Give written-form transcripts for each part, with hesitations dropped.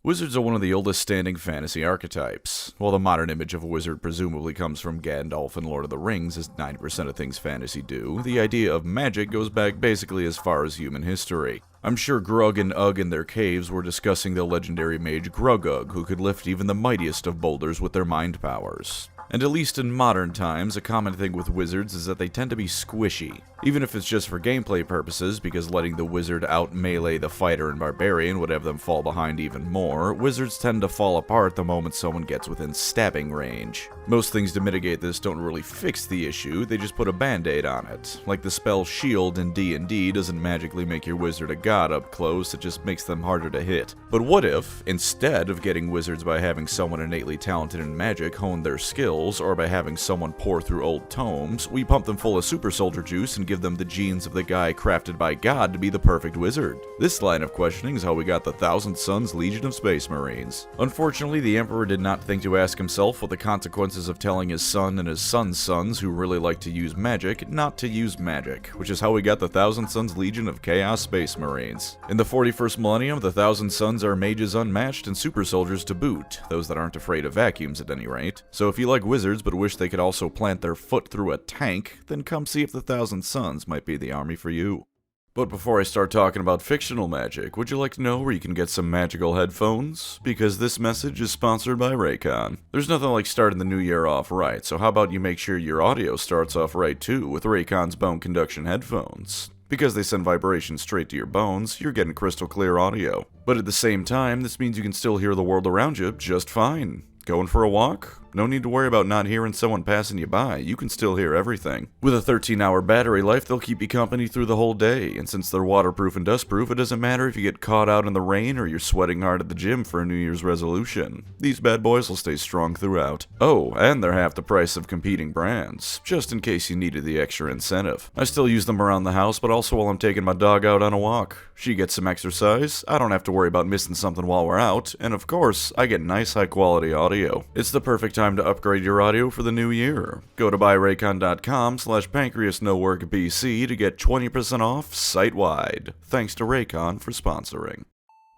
Wizards are one of the oldest standing fantasy archetypes. While the modern image of a wizard presumably comes from Gandalf and Lord of the Rings, as 90% of things fantasy do, the idea of magic goes back basically as far as human history. I'm sure Grug and Ugg in their caves were discussing the legendary mage Grug-Ugg, who could lift even the mightiest of boulders with their mind powers. And at least in modern times, a common thing with wizards is that they tend to be squishy. Even if it's just for gameplay purposes, because letting the wizard out-melee the fighter and barbarian would have them fall behind even more, wizards tend to fall apart the moment someone gets within stabbing range. Most things to mitigate this don't really fix the issue, they just put a band-aid on it. Like the spell Shield in D&D doesn't magically make your wizard a god up close, it just makes them harder to hit. But what if, instead of getting wizards by having someone innately talented in magic hone their skills, or by having someone pore through old tomes, we pump them full of super soldier juice and give them the genes of the guy crafted by God to be the perfect wizard? This line of questioning is how we got the Thousand Sons Legion of Space Marines. Unfortunately, the Emperor did not think to ask himself what the consequences of telling his son and his son's sons, who really like to use magic, not to use magic, which is how we got the Thousand Sons Legion of Chaos Space Marines. In the 41st millennium, the Thousand Sons are mages unmatched and super soldiers to boot, those that aren't afraid of vacuums at any rate. So if you like wizards but wish they could also plant their foot through a tank, then come see if the Thousand Sons might be the army for you. But before I start talking about fictional magic, would you like to know where you can get some magical headphones? Because this message is sponsored by Raycon. There's nothing like starting the new year off right, so how about you make sure your audio starts off right too with Raycon's bone conduction headphones? Because they send vibrations straight to your bones, you're getting crystal clear audio. But at the same time, this means you can still hear the world around you just fine. Going for a walk? No need to worry about not hearing someone passing you by, you can still hear everything. With a 13-hour battery life, they'll keep you company through the whole day, and since they're waterproof and dustproof, it doesn't matter if you get caught out in the rain or you're sweating hard at the gym for a New Year's resolution. These bad boys will stay strong throughout. Oh, and they're half the price of competing brands, just in case you needed the extra incentive. I still use them around the house, but also while I'm taking my dog out on a walk. She gets some exercise, I don't have to worry about missing something while we're out, and of course, I get nice high-quality audio. It's the perfect time to upgrade your audio for the new year. Go to buyraycon.com/PancreasNoWorkBC to get 20% off site-wide. Thanks to Raycon for sponsoring.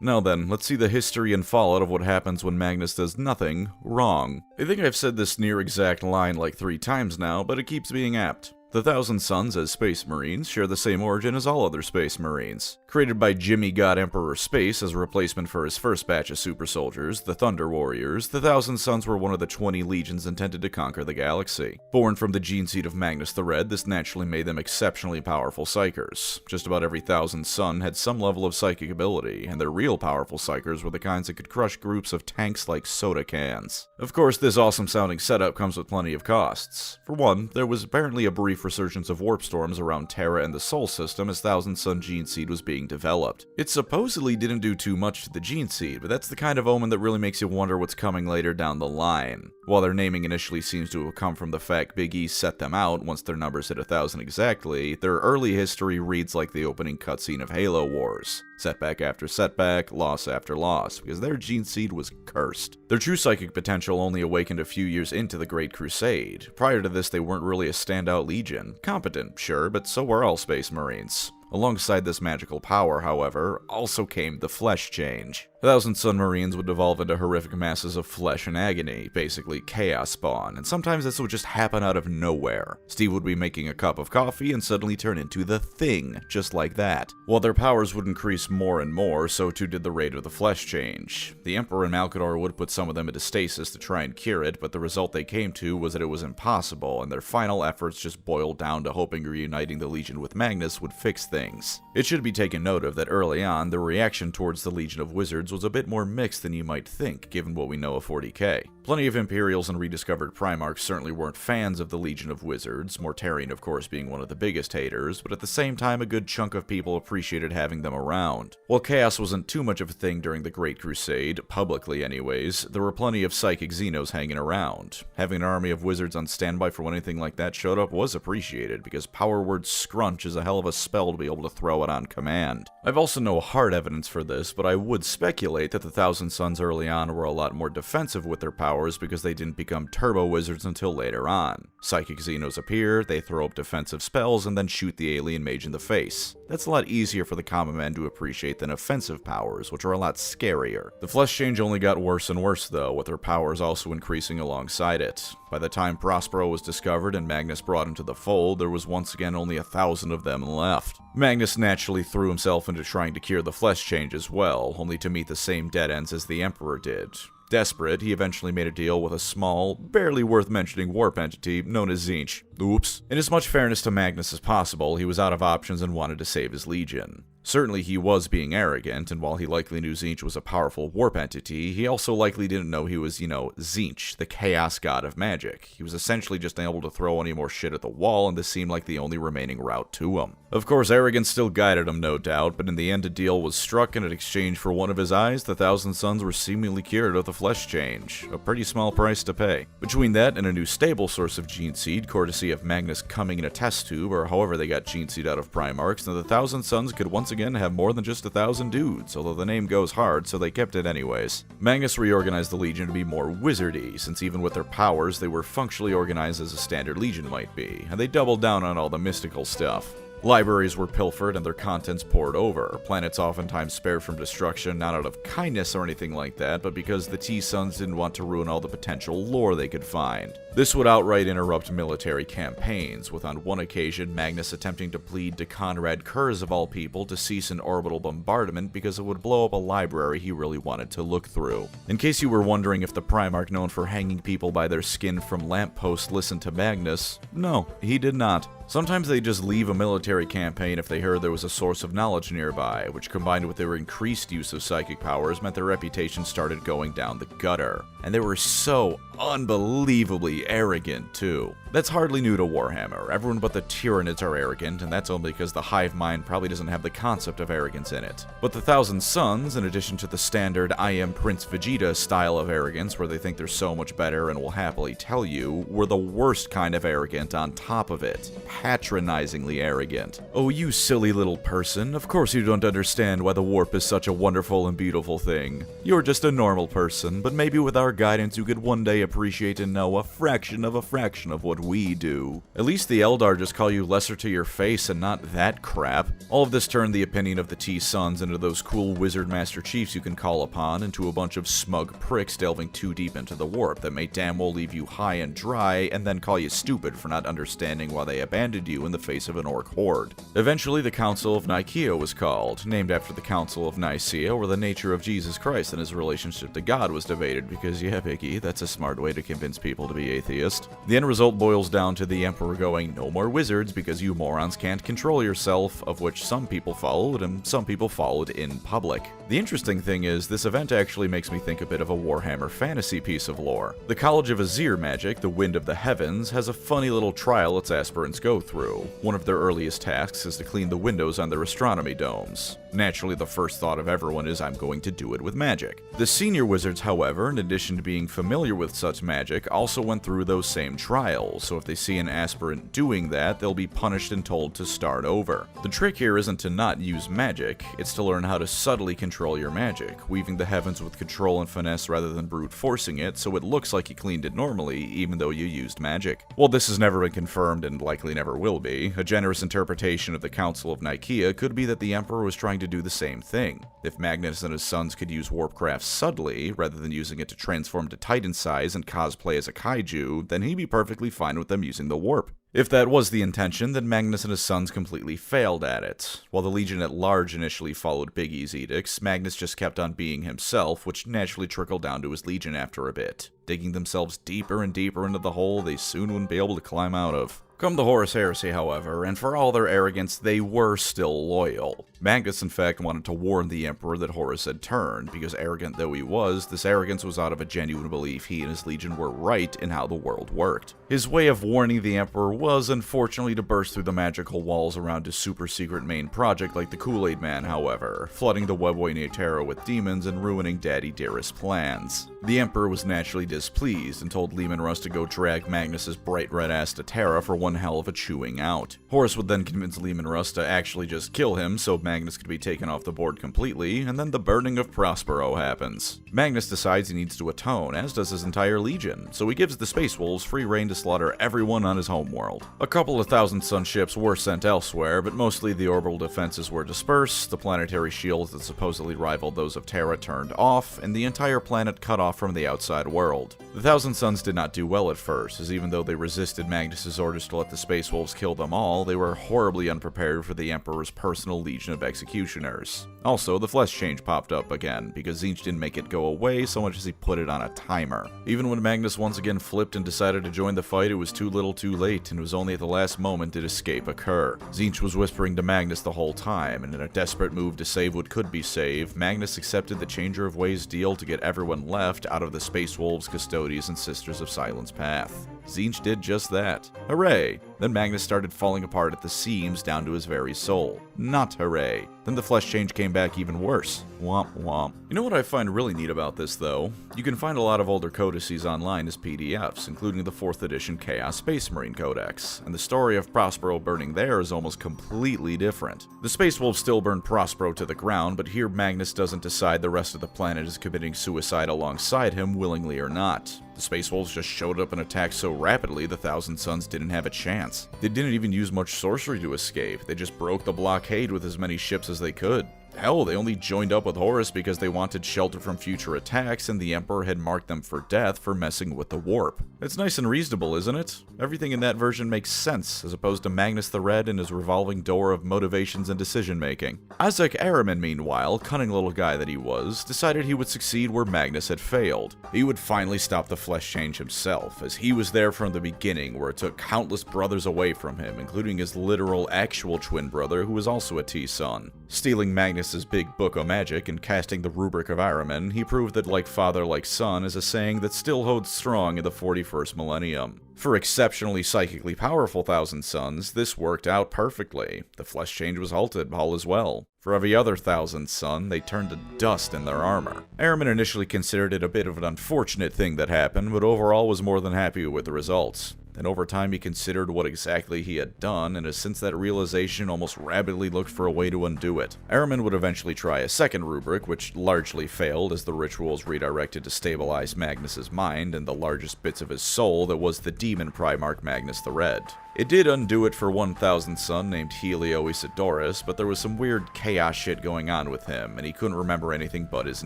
Now then, let's see the history and fallout of what happens when Magnus does nothing wrong. I think I've said this near exact line like 3 times now, but it keeps being apt. The Thousand Sons as Space Marines share the same origin as all other Space Marines. Created by Jimmy God Emperor Space as a replacement for his first batch of super soldiers, the Thunder Warriors, the Thousand Sons were one of the 20 legions intended to conquer the galaxy. Born from the gene seed of Magnus the Red, this naturally made them exceptionally powerful psychers. Just about every Thousand Son had some level of psychic ability, and their real powerful psychers were the kinds that could crush groups of tanks like soda cans. Of course, this awesome sounding setup comes with plenty of costs. For one, there was apparently a brief resurgence of warp storms around Terra and the Sol system as Thousand Son gene seed was being developed. It supposedly didn't do too much to the gene seed, but that's the kind of omen that really makes you wonder what's coming later down the line. While their naming initially seems to have come from the fact Big E set them out once their numbers hit 1,000 exactly, their early history reads like the opening cutscene of Halo Wars. Setback after setback, loss after loss, because their gene seed was cursed. Their true psychic potential only awakened a few years into the Great Crusade. Prior to this, they weren't really a standout legion. Competent, sure, but so were all Space Marines. Alongside this magical power, however, also came the flesh change. Thousand Son Marines would devolve into horrific masses of flesh and agony, basically chaos spawn, and sometimes this would just happen out of nowhere. Steve would be making a cup of coffee and suddenly turn into the Thing, just like that. While their powers would increase more and more, so too did the rate of the flesh change. The Emperor and Macleod would put some of them into stasis to try and cure it, but the result they came to was that it was impossible, and their final efforts just boiled down to hoping reuniting the Legion with Magnus would fix things. It should be taken note of that early on, the reaction towards the Legion of Wizards was a bit more mixed than you might think, given what we know of 40k. Plenty of Imperials and rediscovered Primarchs certainly weren't fans of the Legion of Wizards, Mortarion of course being one of the biggest haters, but at the same time a good chunk of people appreciated having them around. While chaos wasn't too much of a thing during the Great Crusade, publicly anyways, there were plenty of psychic Xenos hanging around. Having an army of wizards on standby for when anything like that showed up was appreciated, because power word scrunch is a hell of a spell to be able to throw it on command. I've also no hard evidence for this, but I would speculate speculate that the Thousand Sons early on were a lot more defensive with their powers because they didn't become turbo wizards until later on. Psychic Xenos appear, they throw up defensive spells, and then shoot the alien mage in the face. That's a lot easier for the common man to appreciate than offensive powers, which are a lot scarier. The Flesh Change only got worse and worse though, with their powers also increasing alongside it. By the time Prospero was discovered and Magnus brought into the fold, there was once again only 1,000 of them left. Magnus naturally threw himself into trying to cure the Flesh Change as well, only to meet the same dead ends as the Emperor did. Desperate, he eventually made a deal with a small, barely worth mentioning warp entity known as Snitch. Oops. In as much fairness to Magnus as possible, he was out of options and wanted to save his legion. Certainly he was being arrogant, and while he likely knew Snitch was a powerful warp entity, he also likely didn't know he was, Snitch, the chaos god of magic. He was essentially just able to throw any more shit at the wall, and this seemed like the only remaining route to him. Of course, arrogance still guided him, no doubt, but in the end a deal was struck, and in exchange for one of his eyes, the Thousand Sons were seemingly cured of the Flesh Change. A pretty small price to pay. Between that and a new stable source of gene seed, courtesy of Magnus coming in a test tube, or however they got gene seed out of Primarchs, then the Thousand Sons could once again have more than just 1,000 dudes, although the name goes hard, so they kept it anyways. Magnus reorganized the Legion to be more wizardy, since even with their powers, they were functionally organized as a standard Legion might be, and they doubled down on all the mystical stuff. Libraries were pilfered and their contents poured over, planets oftentimes spared from destruction not out of kindness or anything like that, but because the T-Sons didn't want to ruin all the potential lore they could find. This would outright interrupt military campaigns, with on one occasion Magnus attempting to plead to Conrad Kurz of all people to cease an orbital bombardment because it would blow up a library he really wanted to look through. In case you were wondering if the Primarch known for hanging people by their skin from lampposts listened to Magnus, no, he did not. Sometimes they just leave a military campaign if they heard there was a source of knowledge nearby, which combined with their increased use of psychic powers meant their reputation started going down the gutter. And they were so unbelievably arrogant too. That's hardly new to Warhammer. Everyone but the Tyranids are arrogant, and that's only because the hive mind probably doesn't have the concept of arrogance in it. But the Thousand Sons, in addition to the standard I am Prince Vegeta style of arrogance where they think they're so much better and will happily tell you, were the worst kind of arrogant on top of it. Patronizingly arrogant. Oh, you silly little person, of course you don't understand why the warp is such a wonderful and beautiful thing. You're just a normal person, but maybe with our guidance you could one day appreciate and know a fraction of what we do. At least the Eldar just call you lesser to your face and not that crap. All of this turned the opinion of the T-Sons into those cool wizard master chiefs you can call upon into a bunch of smug pricks delving too deep into the warp that may damn well leave you high and dry and then call you stupid for not understanding why they abandoned you in the face of an orc horde. Eventually the Council of Nicaea was called, named after the Council of Nicaea, where the nature of Jesus Christ and his relationship to God was debated because, yeah, Biggie, that's a smart way to convince people to be atheist. The end result boils down to the Emperor going, no more wizards because you morons can't control yourself, of which some people followed and some people followed in public. The interesting thing is, this event actually makes me think a bit of a Warhammer fantasy piece of lore. The College of Azir Magic, the Wind of the Heavens, has a funny little trial its aspirants go through. One of their earliest tasks is to clean the windows on their astronomy domes. Naturally, the first thought of everyone is, I'm going to do it with magic. The senior wizards, however, in addition to being familiar with such magic, also went through those same trials, so if they see an aspirant doing that, they'll be punished and told to start over. The trick here isn't to not use magic, it's to learn how to subtly control your magic, weaving the heavens with control and finesse rather than brute forcing it so it looks like you cleaned it normally, even though you used magic. While this has never been confirmed and likely never will be, a generous interpretation of the Council of Nicaea could be that the Emperor was trying to do the same thing. If Magnus and his sons could use warpcraft subtly, rather than using it to transform to Titan size and cosplay as a kaiju, then he'd be perfectly fine with them using the warp. If that was the intention, then Magnus and his sons completely failed at it. While the Legion at large initially followed Big E's edicts, Magnus just kept on being himself, which naturally trickled down to his Legion after a bit, digging themselves deeper and deeper into the hole they soon wouldn't be able to climb out of. Come the Horus Heresy, however, and for all their arrogance, they were still loyal. Magnus, in fact, wanted to warn the Emperor that Horus had turned, because arrogant though he was, this arrogance was out of a genuine belief he and his Legion were right in how the world worked. His way of warning the Emperor was, unfortunately, to burst through the magical walls around his super-secret main project like the Kool-Aid Man, however, flooding the Webway Neotero with demons and ruining Daddy Dearest's plans. The Emperor was naturally displeased and told Leman Russ to go drag Magnus's bright red ass to Terra for one one hell of a chewing out. Horus would then convince Leman Russ to actually just kill him so Magnus could be taken off the board completely, and then the burning of Prospero happens. Magnus decides he needs to atone, as does his entire legion, so he gives the Space Wolves free reign to slaughter everyone on his homeworld. A couple of Thousand Sun ships were sent elsewhere, but mostly the orbital defenses were dispersed, the planetary shields that supposedly rivaled those of Terra turned off, and the entire planet cut off from the outside world. The Thousand Suns did not do well at first, as even though they resisted Magnus's orders to let the Space Wolves kill them all, they were horribly unprepared for the Emperor's personal legion of executioners. Also, the flesh change popped up again, because Tzeentch didn't make it go away so much as he put it on a timer. Even when Magnus once again flipped and decided to join the fight, it was too little too late, and it was only at the last moment did escape occur. Tzeentch was whispering to Magnus the whole time, and in a desperate move to save what could be saved, Magnus accepted the Changer of Ways deal to get everyone left out of the Space Wolves, Custodians, and Sisters of Silence path. Tzeentch did just that. Hooray! Then Magnus started falling apart at the seams down to his very soul. Not hooray. Then the flesh change came back even worse. Womp womp. You know what I find really neat about this, though? You can find a lot of older codices online as PDFs, including the 4th edition Chaos Space Marine Codex, and the story of Prospero burning there is almost completely different. The Space Wolves still burn Prospero to the ground, but here Magnus doesn't decide the rest of the planet is committing suicide alongside him, willingly or not. The Space Wolves just showed up and attacked so rapidly the Thousand Suns didn't have a chance. They didn't even use much sorcery to escape, they just broke the blockade with as many ships as they could. Hell, they only joined up with Horus because they wanted shelter from future attacks, and the Emperor had marked them for death for messing with the warp. It's nice and reasonable, isn't it? Everything in that version makes sense, as opposed to Magnus the Red and his revolving door of motivations and decision-making. Isaac Ahriman, meanwhile, cunning little guy that he was, decided he would succeed where Magnus had failed. He would finally stop the flesh change himself, as he was there from the beginning, where it took countless brothers away from him, including his literal, actual twin brother, who was also a T-Son. Stealing Magnus's big book of magic and casting the rubric of Ahriman, he proved that like father, like son is a saying that still holds strong in the 41st millennium. For exceptionally psychically powerful Thousand Suns, this worked out perfectly. The flesh change was halted, all is well. For every other Thousand Sun, they turned to dust in their armor. Ahriman initially considered it a bit of an unfortunate thing that happened, but overall was more than happy with the results. And over time he considered what exactly he had done, and has since that realization almost rabidly looked for a way to undo it. Ahriman would eventually try a second rubric, which largely failed as the rituals redirected to stabilize Magnus's mind and the largest bits of his soul that was the demon Primarch Magnus the Red. It did undo it for 1,000 Sun named Helio Isidorus, but there was some weird chaos shit going on with him, and he couldn't remember anything but his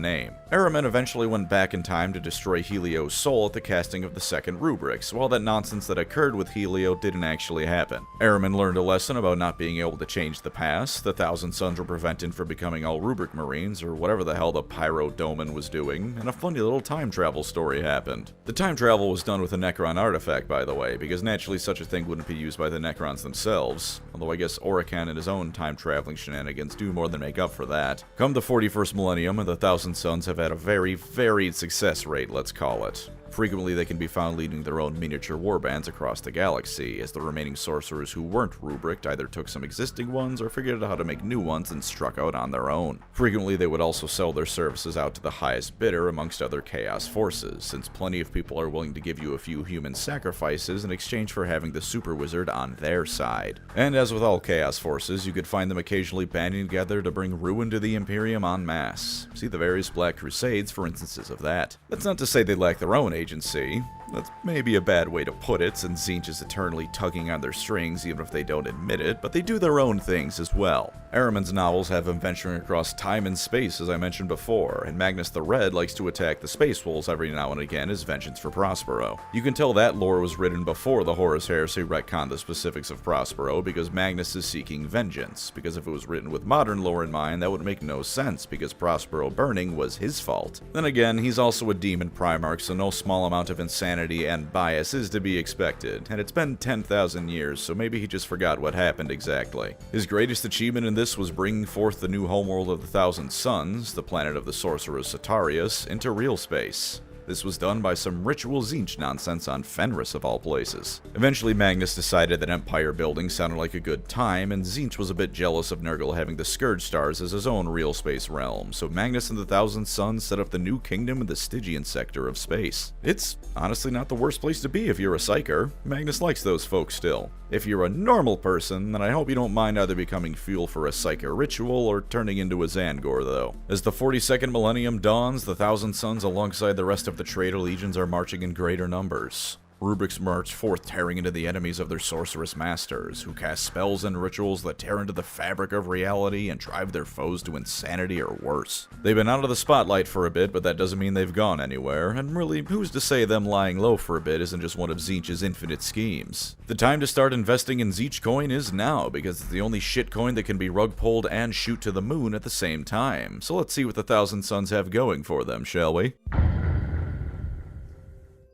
name. Ahriman eventually went back in time to destroy Helio's soul at the casting of the second rubric, so all that nonsense that occurred with Helio didn't actually happen. Ahriman learned a lesson about not being able to change the past, the Thousand Suns were prevented from becoming all rubric marines, or whatever the hell the Pyro Doman was doing, and a funny little time travel story happened. The time travel was done with a Necron artifact, by the way, because naturally such a thing wouldn't be used by the Necrons themselves, although I guess Orican and his own time-traveling shenanigans do more than make up for that. Come the 41st millennium, and the Thousand Suns have had a very varied success rate, let's call it. Frequently they can be found leading their own miniature warbands across the galaxy, as the remaining sorcerers who weren't rubricked either took some existing ones or figured out how to make new ones and struck out on their own. Frequently they would also sell their services out to the highest bidder amongst other chaos forces, since plenty of people are willing to give you a few human sacrifices in exchange for having the super wizard on their side. And as with all chaos forces, you could find them occasionally banding together to bring ruin to the Imperium en masse. See the various Black Crusades for instances of that. That's not to say they lack their own agency. That's maybe a bad way to put it, since Tzeentch is eternally tugging on their strings even if they don't admit it, but they do their own things as well. Ahriman's novels have him venturing across time and space, as I mentioned before, and Magnus the Red likes to attack the Space Wolves every now and again as vengeance for Prospero. You can tell that lore was written before the Horus Heresy retconned the specifics of Prospero, because Magnus is seeking vengeance, because if it was written with modern lore in mind, that would make no sense, because Prospero burning was his fault. Then again, he's also a demon Primarch, so no small amount of insanity and bias is to be expected, and it's been 10,000 years, so maybe he just forgot what happened exactly. His greatest achievement in this was bringing forth the new homeworld of the Thousand Suns, the planet of the sorcerer Satarius, into real space. This was done by some ritual Tzeentch nonsense on Fenris of all places. Eventually Magnus decided that empire building sounded like a good time, and Tzeentch was a bit jealous of Nurgle having the Scourge Stars as his own real space realm, so Magnus and the Thousand Sons set up the new kingdom in the Stygian sector of space. It's honestly not the worst place to be if you're a psyker. Magnus likes those folks still. If you're a normal person, then I hope you don't mind either becoming fuel for a psyker ritual or turning into a Zangor, though. As the 42nd millennium dawns, the Thousand Sons alongside the rest of the traitor legions are marching in greater numbers. Rubrics march forth tearing into the enemies of their sorceress masters, who cast spells and rituals that tear into the fabric of reality and drive their foes to insanity or worse. They've been out of the spotlight for a bit, but that doesn't mean they've gone anywhere, and really, who's to say them lying low for a bit isn't just one of Tzeentch's infinite schemes? The time to start investing in Tzeentch coin is now, because it's the only shit coin that can be rug pulled and shoot to the moon at the same time. So let's see what the Thousand Sons have going for them, shall we?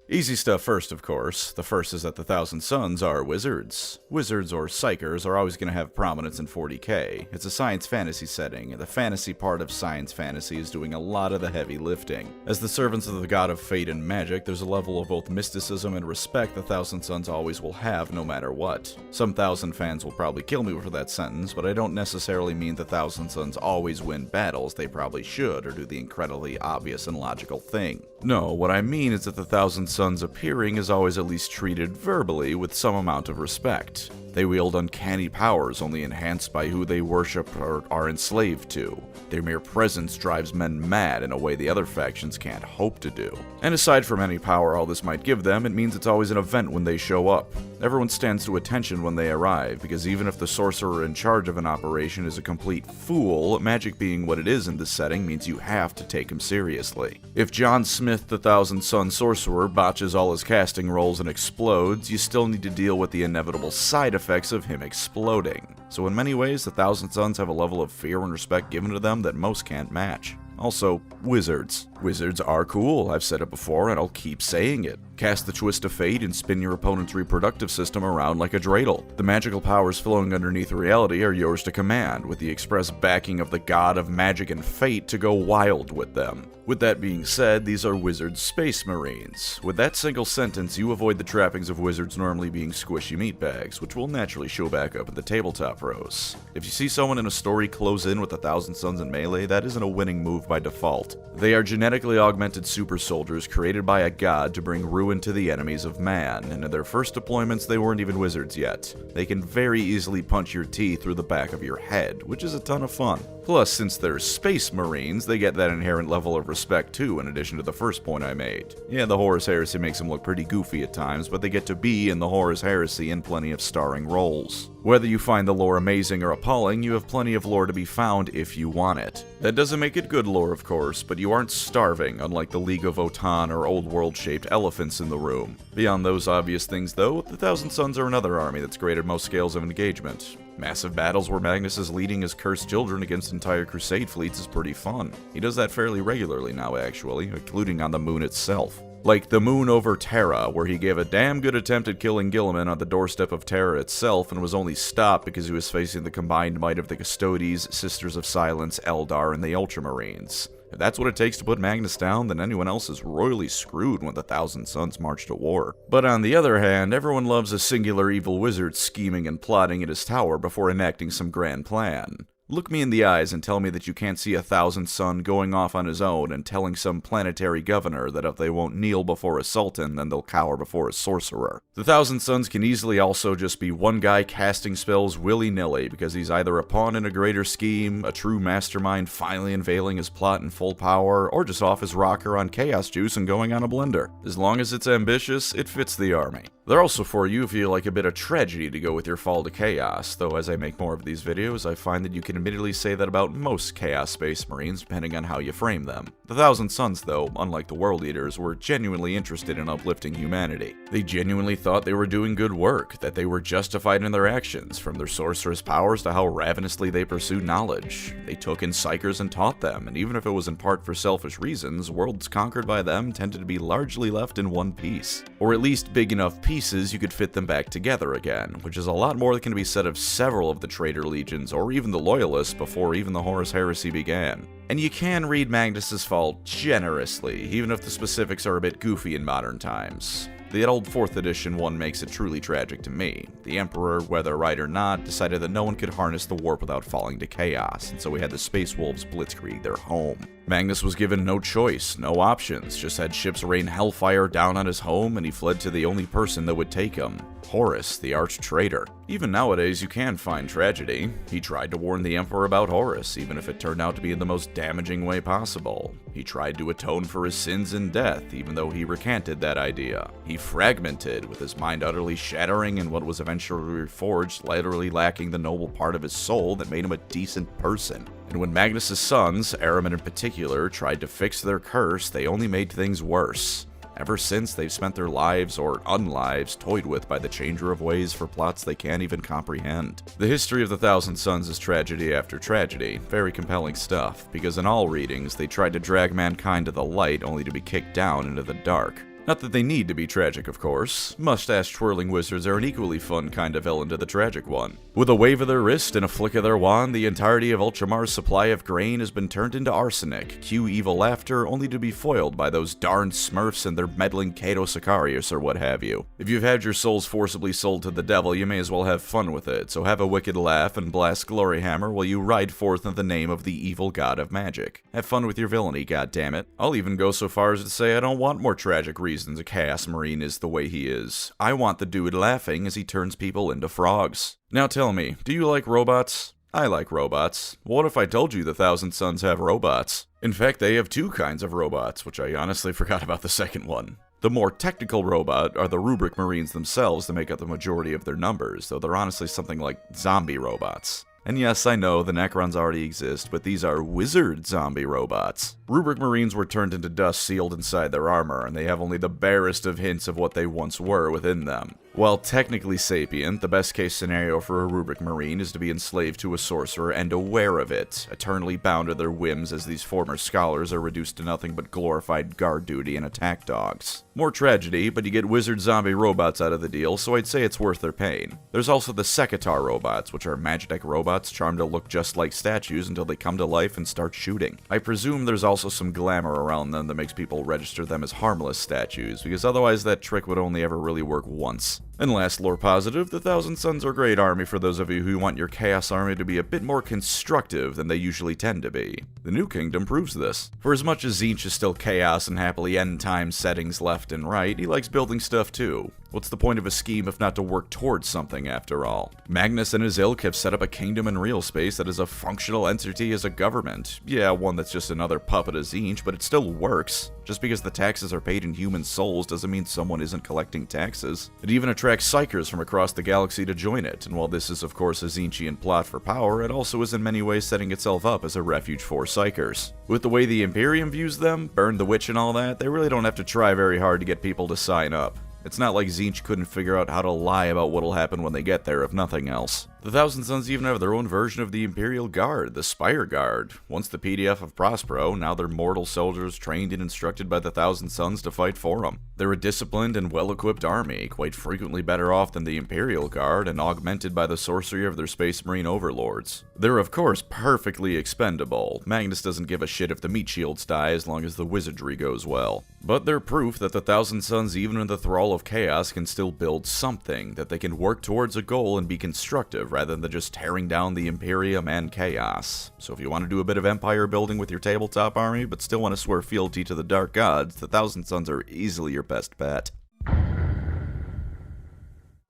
Easy stuff first, of course. The first is that the Thousand Sons are wizards. Wizards, or psychers, are always going to have prominence in 40k. It's a science fantasy setting, and the fantasy part of science fantasy is doing a lot of the heavy lifting. As the servants of the god of fate and magic, there's a level of both mysticism and respect the Thousand Sons always will have, no matter what. Some Thousand fans will probably kill me for that sentence, but I don't necessarily mean the Thousand Sons always win battles they probably should, or do the incredibly obvious and logical thing. No, what I mean is that the Thousand Sons appearing is always at least treated verbally with some amount of respect. They wield uncanny powers only enhanced by who they worship or are enslaved to. Their mere presence drives men mad in a way the other factions can't hope to do. And aside from any power all this might give them, it means it's always an event when they show up. Everyone stands to attention when they arrive, because even if the sorcerer in charge of an operation is a complete fool, magic being what it is in this setting means you have to take him seriously. If John Smith, the Thousand Son sorcerer, botches all his casting rolls and explodes, you still need to deal with the inevitable side effects of him exploding. So in many ways, the Thousand Sons have a level of fear and respect given to them that most can't match. Also, wizards. Wizards are cool, I've said it before and I'll keep saying it. Cast the twist of fate and spin your opponent's reproductive system around like a dreidel. The magical powers flowing underneath reality are yours to command, with the express backing of the god of magic and fate to go wild with them. With that being said, these are wizard space marines. With that single sentence, you avoid the trappings of wizards normally being squishy meatbags, which will naturally show back up in the tabletop pros. If you see someone in a story close in with the Thousand Sons in melee, that isn't a winning move by default. They are genetically augmented super soldiers created by a god to bring ruin to the enemies of man, and in their first deployments they weren't even wizards yet. They can very easily punch your teeth through the back of your head, which is a ton of fun. Plus, since they're space marines, they get that inherent level of respect too, in addition to the first point I made. Yeah, the Horus Heresy makes them look pretty goofy at times, but they get to be in the Horus Heresy in plenty of starring roles. Whether you find the lore amazing or appalling, you have plenty of lore to be found if you want it. That doesn't make it good lore, of course, but you aren't starving, unlike the League of Votann or old world-shaped elephants in the room. Beyond those obvious things, though, the Thousand Sons are another army that's great at most scales of engagement. Massive battles where Magnus is leading his cursed children against entire crusade fleets is pretty fun. He does that fairly regularly now, actually, including on the moon itself. Like the moon over Terra, where he gave a damn good attempt at killing Guilliman on the doorstep of Terra itself and was only stopped because he was facing the combined might of the Custodes, Sisters of Silence, Eldar, and the Ultramarines. If that's what it takes to put Magnus down, then anyone else is royally screwed when the Thousand Sons march to war. But on the other hand, everyone loves a singular evil wizard scheming and plotting at his tower before enacting some grand plan. Look me in the eyes and tell me that you can't see a Thousand Son going off on his own and telling some planetary governor that if they won't kneel before a sultan, then they'll cower before a sorcerer. The Thousand Sons can easily also just be one guy casting spells willy-nilly because he's either a pawn in a greater scheme, a true mastermind finally unveiling his plot in full power, or just off his rocker on chaos juice and going on a blender. As long as it's ambitious, it fits the army. They're also for you if you like a bit of tragedy to go with your fall to chaos, though as I make more of these videos, I find that you can admittedly say that about most Chaos Space Marines depending on how you frame them. The Thousand Sons, though, unlike the World Eaters, were genuinely interested in uplifting humanity. They genuinely thought they were doing good work, that they were justified in their actions, from their sorcerous powers to how ravenously they pursued knowledge. They took in psychers and taught them, and even if it was in part for selfish reasons, worlds conquered by them tended to be largely left in one piece. Or at least big enough pieces pieces, you could fit them back together again, which is a lot more that can be said of several of the traitor legions, or even the loyalists before even the Horus Heresy began. And you can read Magnus's fall generously, even if the specifics are a bit goofy in modern times. The old 4th edition one makes it truly tragic to me. The Emperor, whether right or not, decided that no one could harness the warp without falling to chaos, and so we had the Space Wolves blitzkrieg their home. Magnus was given no choice, no options, just had ships rain hellfire down on his home, and he fled to the only person that would take him, Horus, the arch-traitor. Even nowadays, you can find tragedy. He tried to warn the Emperor about Horus, even if it turned out to be in the most damaging way possible. He tried to atone for his sins in death, even though he recanted that idea. He fragmented, with his mind utterly shattering and what was eventually reforged, literally lacking the noble part of his soul that made him a decent person. And when Magnus's sons, Araman in particular, tried to fix their curse, they only made things worse. Ever since, they've spent their lives, or unlives, toyed with by the Changer of Ways for plots they can't even comprehend. The history of the Thousand Sons is tragedy after tragedy, very compelling stuff, because in all readings, they tried to drag mankind to the light only to be kicked down into the dark. Not that they need to be tragic, of course. Mustache-twirling wizards are an equally fun kind of villain to the tragic one. With a wave of their wrist and a flick of their wand, the entirety of Ultramar's supply of grain has been turned into arsenic, cue evil laughter, only to be foiled by those darn smurfs and their meddling Cato Sicarius or what have you. If you've had your souls forcibly sold to the devil, you may as well have fun with it, so have a wicked laugh and blast glory hammer while you ride forth in the name of the evil god of magic. Have fun with your villainy, goddammit. I'll even go so far as to say I don't want more tragic reasons a Chaos Marine is the way he is. I want the dude laughing as he turns people into frogs. Now tell me, do you like robots? I like robots. What if I told you the Thousand Sons have robots? In fact, they have 2 kinds of robots, which I honestly forgot about the second one. The more technical robot are the Rubric Marines themselves that make up the majority of their numbers, though they're honestly something like zombie robots. And yes, I know, the Necrons already exist, but these are wizard zombie robots. Rubric Marines were turned into dust sealed inside their armor, and they have only the barest of hints of what they once were within them. While technically sapient, the best case scenario for a Rubric Marine is to be enslaved to a sorcerer and aware of it, eternally bound to their whims as these former scholars are reduced to nothing but glorified guard duty and attack dogs. More tragedy, but you get wizard zombie robots out of the deal, so I'd say it's worth their pain. There's also the Sekitar robots, which are Magitech robots charmed to look just like statues until they come to life and start shooting. I presume there's also some glamour around them that makes people register them as harmless statues, because otherwise that trick would only ever really work once. And last lore positive, the Thousand Sons are a great army for those of you who want your Chaos army to be a bit more constructive than they usually tend to be. The New Kingdom proves this. For as much as Tzeentch is still chaos and happily end time settings left and right, he likes building stuff too. What's the point of a scheme if not to work towards something after all? Magnus and his ilk have set up a kingdom in real space that is a functional entity as a government. Yeah, one that's just another puppet of Tzeentch, but it still works. Just because the taxes are paid in human souls doesn't mean someone isn't collecting taxes. It even attracts psychers from across the galaxy to join it, and while this is of course a Tzeentchian plot for power, it also is in many ways setting itself up as a refuge for psychers. With the way the Imperium views them, burn the witch and all that, they really don't have to try very hard to get people to sign up. It's not like Tzeentch couldn't figure out how to lie about what'll happen when they get there, if nothing else. The Thousand Sons even have their own version of the Imperial Guard, the Spire Guard. Once the PDF of Prospero, now they're mortal soldiers trained and instructed by the Thousand Sons to fight for them. They're a disciplined and well-equipped army, quite frequently better off than the Imperial Guard, and augmented by the sorcery of their Space Marine overlords. They're of course perfectly expendable. Magnus doesn't give a shit if the meat shields die as long as the wizardry goes well. But they're proof that the Thousand Sons, even in the thrall of chaos, can still build something, that they can work towards a goal and be constructive rather than just tearing down the Imperium and chaos. So if you want to do a bit of empire building with your tabletop army, but still want to swear fealty to the Dark Gods, the Thousand Sons are easily your best bet.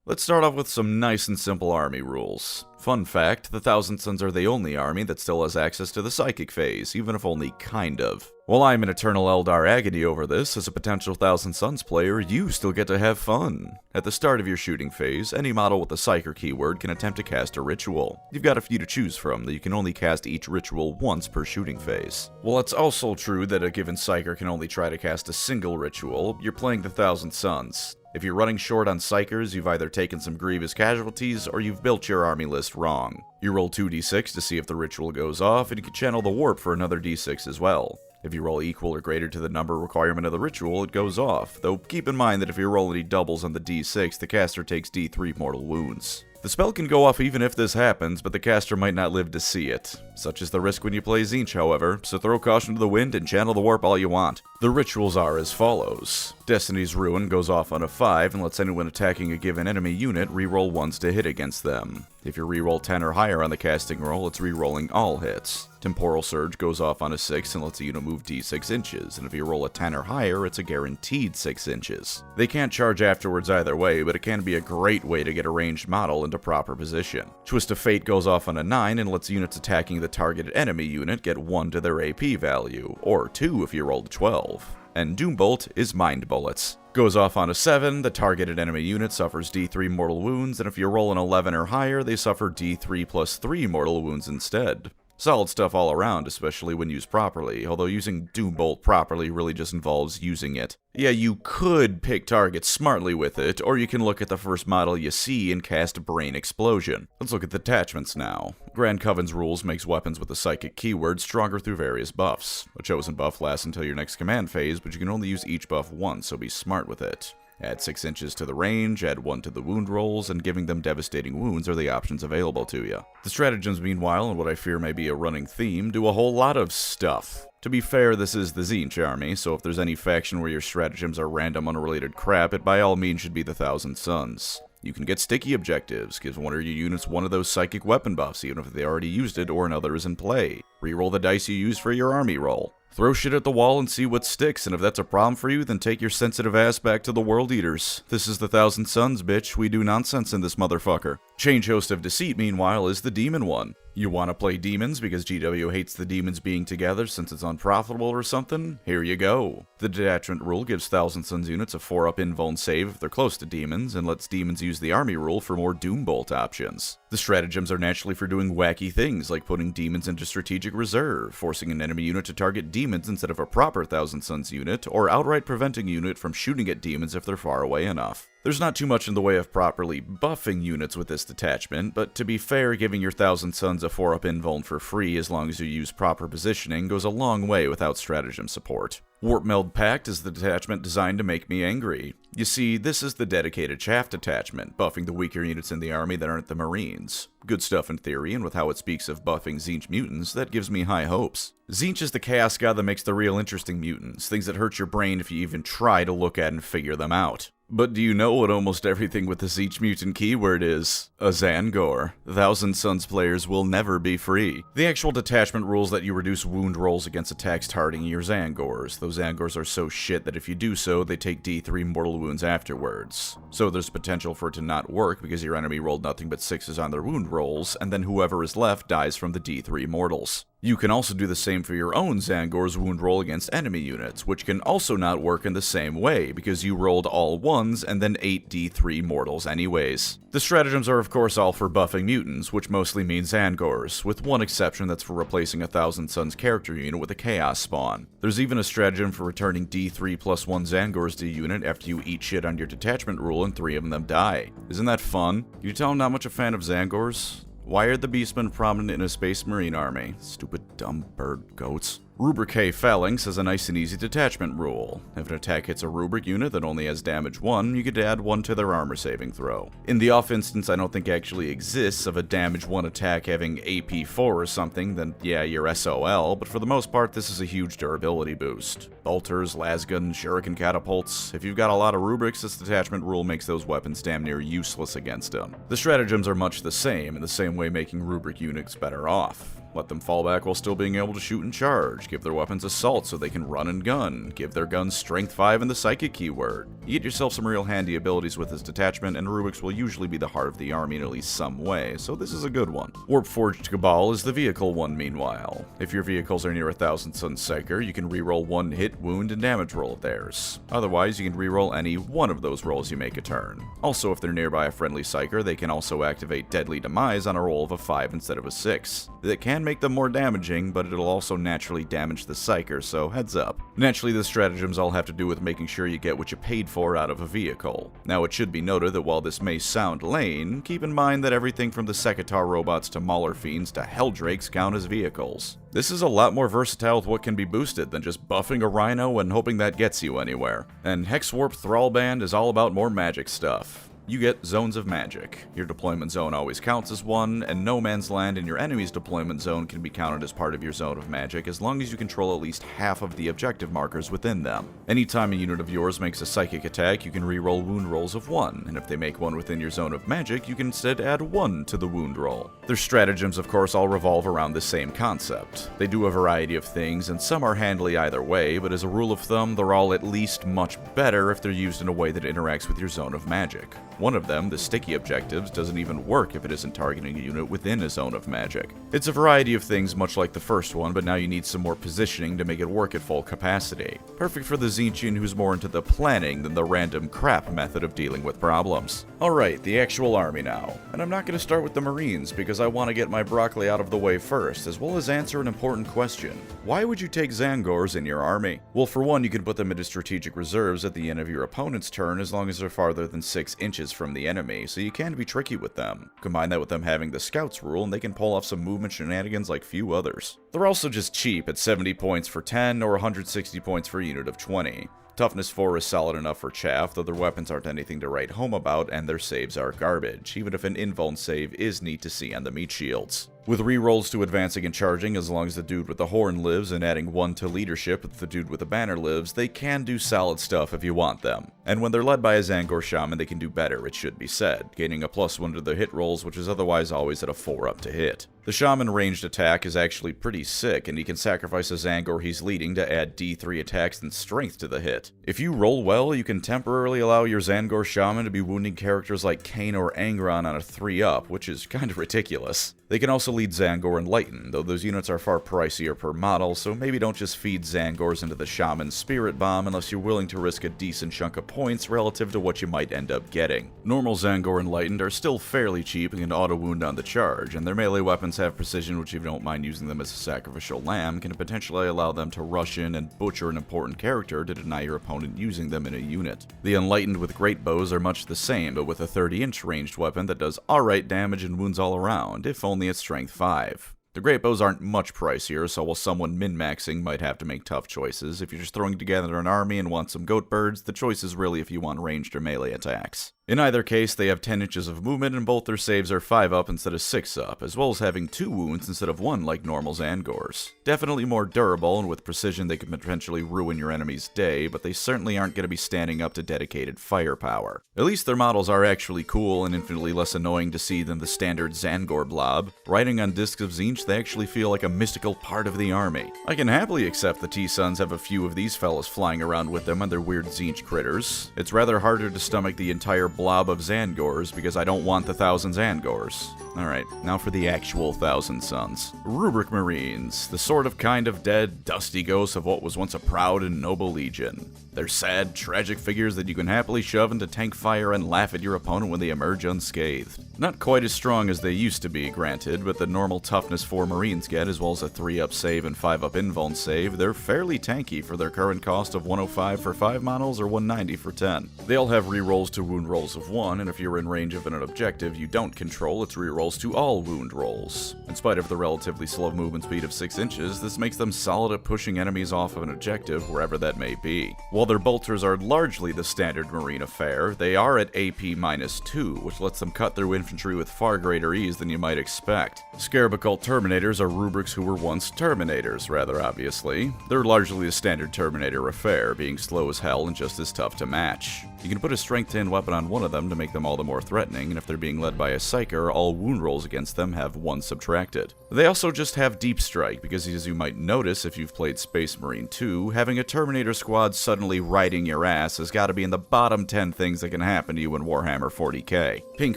Let's start off with some nice and simple army rules. Fun fact, the Thousand Sons are the only army that still has access to the Psychic phase, even if only kind of. While I'm in eternal Eldar agony over this, as a potential Thousand Sons player, you still get to have fun. At the start of your shooting phase, any model with the Psyker keyword can attempt to cast a ritual. You've got a few to choose from, that you can only cast each ritual once per shooting phase. While it's also true that a given Psyker can only try to cast a single ritual, you're playing the Thousand Sons. If you're running short on Psykers, you've either taken some grievous casualties, or you've built your army list wrong. You roll 2d6 to see if the ritual goes off, and you can channel the warp for another d6 as well. If you roll equal or greater to the number requirement of the ritual, it goes off, though keep in mind that if you roll any doubles on the d6, the caster takes d3 mortal wounds. The spell can go off even if this happens, but the caster might not live to see it. Such is the risk when you play Tzeentch, however, so throw caution to the wind and channel the warp all you want. The rituals are as follows. Destiny's Ruin goes off on a 5 and lets anyone attacking a given enemy unit reroll 1s to hit against them. If you reroll 10 or higher on the casting roll, it's rerolling all hits. Temporal Surge goes off on a 6 and lets a unit move d6 inches, and if you roll a 10 or higher, it's a guaranteed 6 inches. They can't charge afterwards either way, but it can be a great way to get a ranged model into proper position. Twist of Fate goes off on a 9 and lets units attacking the targeted enemy unit get 1 to their AP value, or 2 if you rolled a 12. And Doombolt is Mind Bullets. Goes off on a 7, the targeted enemy unit suffers d3 mortal wounds, and if you roll an 11 or higher, they suffer d3 plus 3 mortal wounds instead. Solid stuff all around, especially when used properly, although using Doombolt properly really just involves using it. Yeah, you could pick targets smartly with it, or you can look at the first model you see and cast Brain Explosion. Let's look at the attachments now. Grand Coven's rules makes weapons with a psychic keyword stronger through various buffs. A chosen buff lasts until your next command phase, but you can only use each buff once, so be smart with it. Add 6 inches to the range, add 1 to the wound rolls, and giving them devastating wounds are the options available to you. The stratagems, meanwhile, and what I fear may be a running theme, do a whole lot of stuff. To be fair, this is the Tzeentch army, so if there's any faction where your stratagems are random, unrelated crap, it by all means should be the Thousand Suns. You can get sticky objectives, gives one of your units one of those psychic weapon buffs, even if they already used it or another is in play. Reroll the dice you used for your army roll. Throw shit at the wall and see what sticks, and if that's a problem for you, then take your sensitive ass back to the World Eaters. This is the Thousand Suns, bitch. We do nonsense in this motherfucker. Change Host of Deceit, meanwhile, is the demon one. You want to play demons because GW hates the demons being together since it's unprofitable or something? Here you go. The detachment rule gives Thousand Suns units a 4-up invuln save if they're close to demons, and lets demons use the army rule for more Doombolt options. The stratagems are naturally for doing wacky things, like putting demons into strategic reserve, forcing an enemy unit to target demons instead of a proper Thousand Suns unit, or outright preventing a unit from shooting at demons if they're far away enough. There's not too much in the way of properly buffing units with this detachment, but to be fair, giving your Thousand Suns a 4-up invuln for free as long as you use proper positioning goes a long way without stratagem support. Warp Meld Pact is the detachment designed to make me angry. You see, this is the dedicated shaft detachment, buffing the weaker units in the army that aren't the Marines. Good stuff in theory, and with how it speaks of buffing Tzeentch mutants, that gives me high hopes. Tzeentch is the chaos god that makes the real interesting mutants, things that hurt your brain if you even try to look at and figure them out. But do you know what almost everything with the Tzeentch mutant keyword is? A Zangor. Thousand Suns players will never be free. The actual detachment rules that you reduce wound rolls against attacks targeting your Zangors. Those Zangors are so shit that if you do so, they take d3 mortal wounds afterwards. So there's potential for it to not work because your enemy rolled nothing but 6s on their wound rolls, and then whoever is left dies from the d3 mortals. You can also do the same for your own Zangor's wound roll against enemy units, which can also not work in the same way, because you rolled all 1s and then 8 d3 mortals anyways. The stratagems are of course all for buffing mutants, which mostly means Zangors, with one exception that's for replacing a Thousand Suns character unit with a Chaos spawn. There's even a stratagem for returning d3 plus 1 Zangors to a unit after you eat shit on your detachment rule and 3 of them die. Isn't that fun? Can you tell I'm not much a fan of Zangors? Why are the Beastmen prominent in a Space Marine army? Stupid dumb bird goats. Rubric K Phalanx has a nice and easy detachment rule. If an attack hits a Rubric unit that only has damage 1, you could add 1 to their armor saving throw. In the off instance I don't think actually exists of a damage 1 attack having AP 4 or something, then yeah, you're SOL, but for the most part this is a huge durability boost. Bolters, lasgun, shuriken catapults. If you've got a lot of Rubrics, this detachment rule makes those weapons damn near useless against them. The stratagems are much the same, in the same way making Rubric units better off. Let them fall back while still being able to shoot and charge. Give their weapons assault so they can run and gun. Give their guns strength 5 and the psychic keyword. You get yourself some real handy abilities with this detachment, and Rubrics will usually be the heart of the army in at least some way, so this is a good one. Warp-Forged Cabal is the vehicle one meanwhile. If your vehicles are near a Thousand Suns Psyker, you can reroll 1 hit, wound, and damage roll of theirs. Otherwise, you can reroll any one of those rolls you make a turn. Also, if they're nearby a friendly Psyker, they can also activate Deadly Demise on a roll of a 5 instead of a 6. That can make them more damaging, but it'll also naturally damage the Psyker, so heads up. Naturally, the stratagems all have to do with making sure you get what you paid for out of a vehicle. Now, it should be noted that while this may sound lame, keep in mind that everything from the Sekitar robots to Mauler Fiends to Helldrakes count as vehicles. This is a lot more versatile with what can be boosted than just buffing a Rhino and hoping that gets you anywhere. And Hexwarp Thrallband is all about more magic stuff. You get zones of magic. Your deployment zone always counts as one, and no man's land in your enemy's deployment zone can be counted as part of your zone of magic as long as you control at least half of the objective markers within them. Anytime a unit of yours makes a psychic attack, you can reroll wound rolls of 1, and if they make one within your zone of magic, you can instead add 1 to the wound roll. Their stratagems, of course, all revolve around the same concept. They do a variety of things, and some are handily either way, but as a rule of thumb, they're all at least much better if they're used in a way that interacts with your zone of magic. One of them, the sticky objectives, doesn't even work if it isn't targeting a unit within a zone of magic. It's a variety of things much like the first one, but now you need some more positioning to make it work at full capacity. Perfect for the Tzeentchian who's more into the planning than the random crap method of dealing with problems. Alright, the actual army now. And I'm not going to start with the Marines because I want to get my broccoli out of the way first, as well as answer an important question. Why would you take Zangors in your army? Well, for one, you can put them into strategic reserves at the end of your opponent's turn as long as they're farther than 6 inches from the enemy, so you can be tricky with them. Combine that with them having the Scouts rule, and they can pull off some movement shenanigans like few others. They're also just cheap at 70 points for 10 or 160 points for a unit of 20. Toughness 4 is solid enough for chaff, though their weapons aren't anything to write home about, and their saves are garbage, even if an invuln save is neat to see on the meat shields. With rerolls to advancing and charging, as long as the dude with the horn lives, and adding 1 to leadership if the dude with the banner lives, they can do solid stuff if you want them. And when they're led by a Zangor Shaman, they can do better, it should be said, gaining a +1 to their hit rolls, which is otherwise always at a 4 up to hit. The Shaman ranged attack is actually pretty sick, and he can sacrifice a Zangor he's leading to add D3 attacks and strength to the hit. If you roll well, you can temporarily allow your Zangor Shaman to be wounding characters like Kane or Angron on a 3-up, which is kind of ridiculous. They can also lead Zangor and Lighten, though those units are far pricier per model, so maybe don't just feed Zangors into the Shaman's Spirit Bomb unless you're willing to risk a decent chunk of points relative to what you might end up getting. Normal Zangor Enlightened are still fairly cheap and can auto-wound on the charge, and their melee weapons have precision, which if you don't mind using them as a sacrificial lamb, can potentially allow them to rush in and butcher an important character to deny your opponent using them in a unit. The Enlightened with great bows are much the same, but with a 30-inch ranged weapon that does alright damage and wounds all around, if only at strength 5. The great bows aren't much pricier, so while someone min-maxing might have to make tough choices, if you're just throwing together an army and want some goat birds, the choice is really if you want ranged or melee attacks. In either case, they have 10 inches of movement, and both their saves are 5-up instead of 6-up, as well as having 2 wounds instead of 1 like normal Zangors. Definitely more durable, and with precision they can potentially ruin your enemy's day, but they certainly aren't going to be standing up to dedicated firepower. At least their models are actually cool and infinitely less annoying to see than the standard Zangor blob. Riding on discs of Tzeentch, they actually feel like a mystical part of the army. I can happily accept the T-Suns have a few of these fellas flying around with them and their weird Tzeentch critters. It's rather harder to stomach the entire blob of Zangors because I don't want the 1,000 Zangors. Alright, now for the actual 1,000 Suns. Rubric Marines, the sort of kind of dead, dusty ghosts of what was once a proud and noble legion. They're sad, tragic figures that you can happily shove into tank fire and laugh at your opponent when they emerge unscathed. Not quite as strong as they used to be, granted, but the normal toughness 4 Marines get, as well as a 3-up save and 5-up invuln save, they're fairly tanky for their current cost of 105 for 5 models or 190 for 10. They all have rerolls to wound rolls of 1, and if you're in range of an objective you don't control, it's rerolls to all wound rolls. In spite of the relatively slow movement speed of 6 inches, this makes them solid at pushing enemies off of an objective, wherever that may be. While their bolters are largely the standard Marine affair, they are at AP-2, which lets them cut through infantry with far greater ease than you might expect. Scarabocult Terminators are rubrics who were once Terminators, rather obviously. They're largely the standard Terminator affair, being slow as hell and just as tough to match. You can put a strength 10 weapon on one of them to make them all the more threatening, and if they're being led by a Psyker, all wound rolls against them have 1 subtracted. They also just have Deep Strike, because as you might notice if you've played Space Marine 2, having a Terminator squad suddenly riding your ass has gotta be in the bottom 10 things that can happen to you in Warhammer 40k. Pink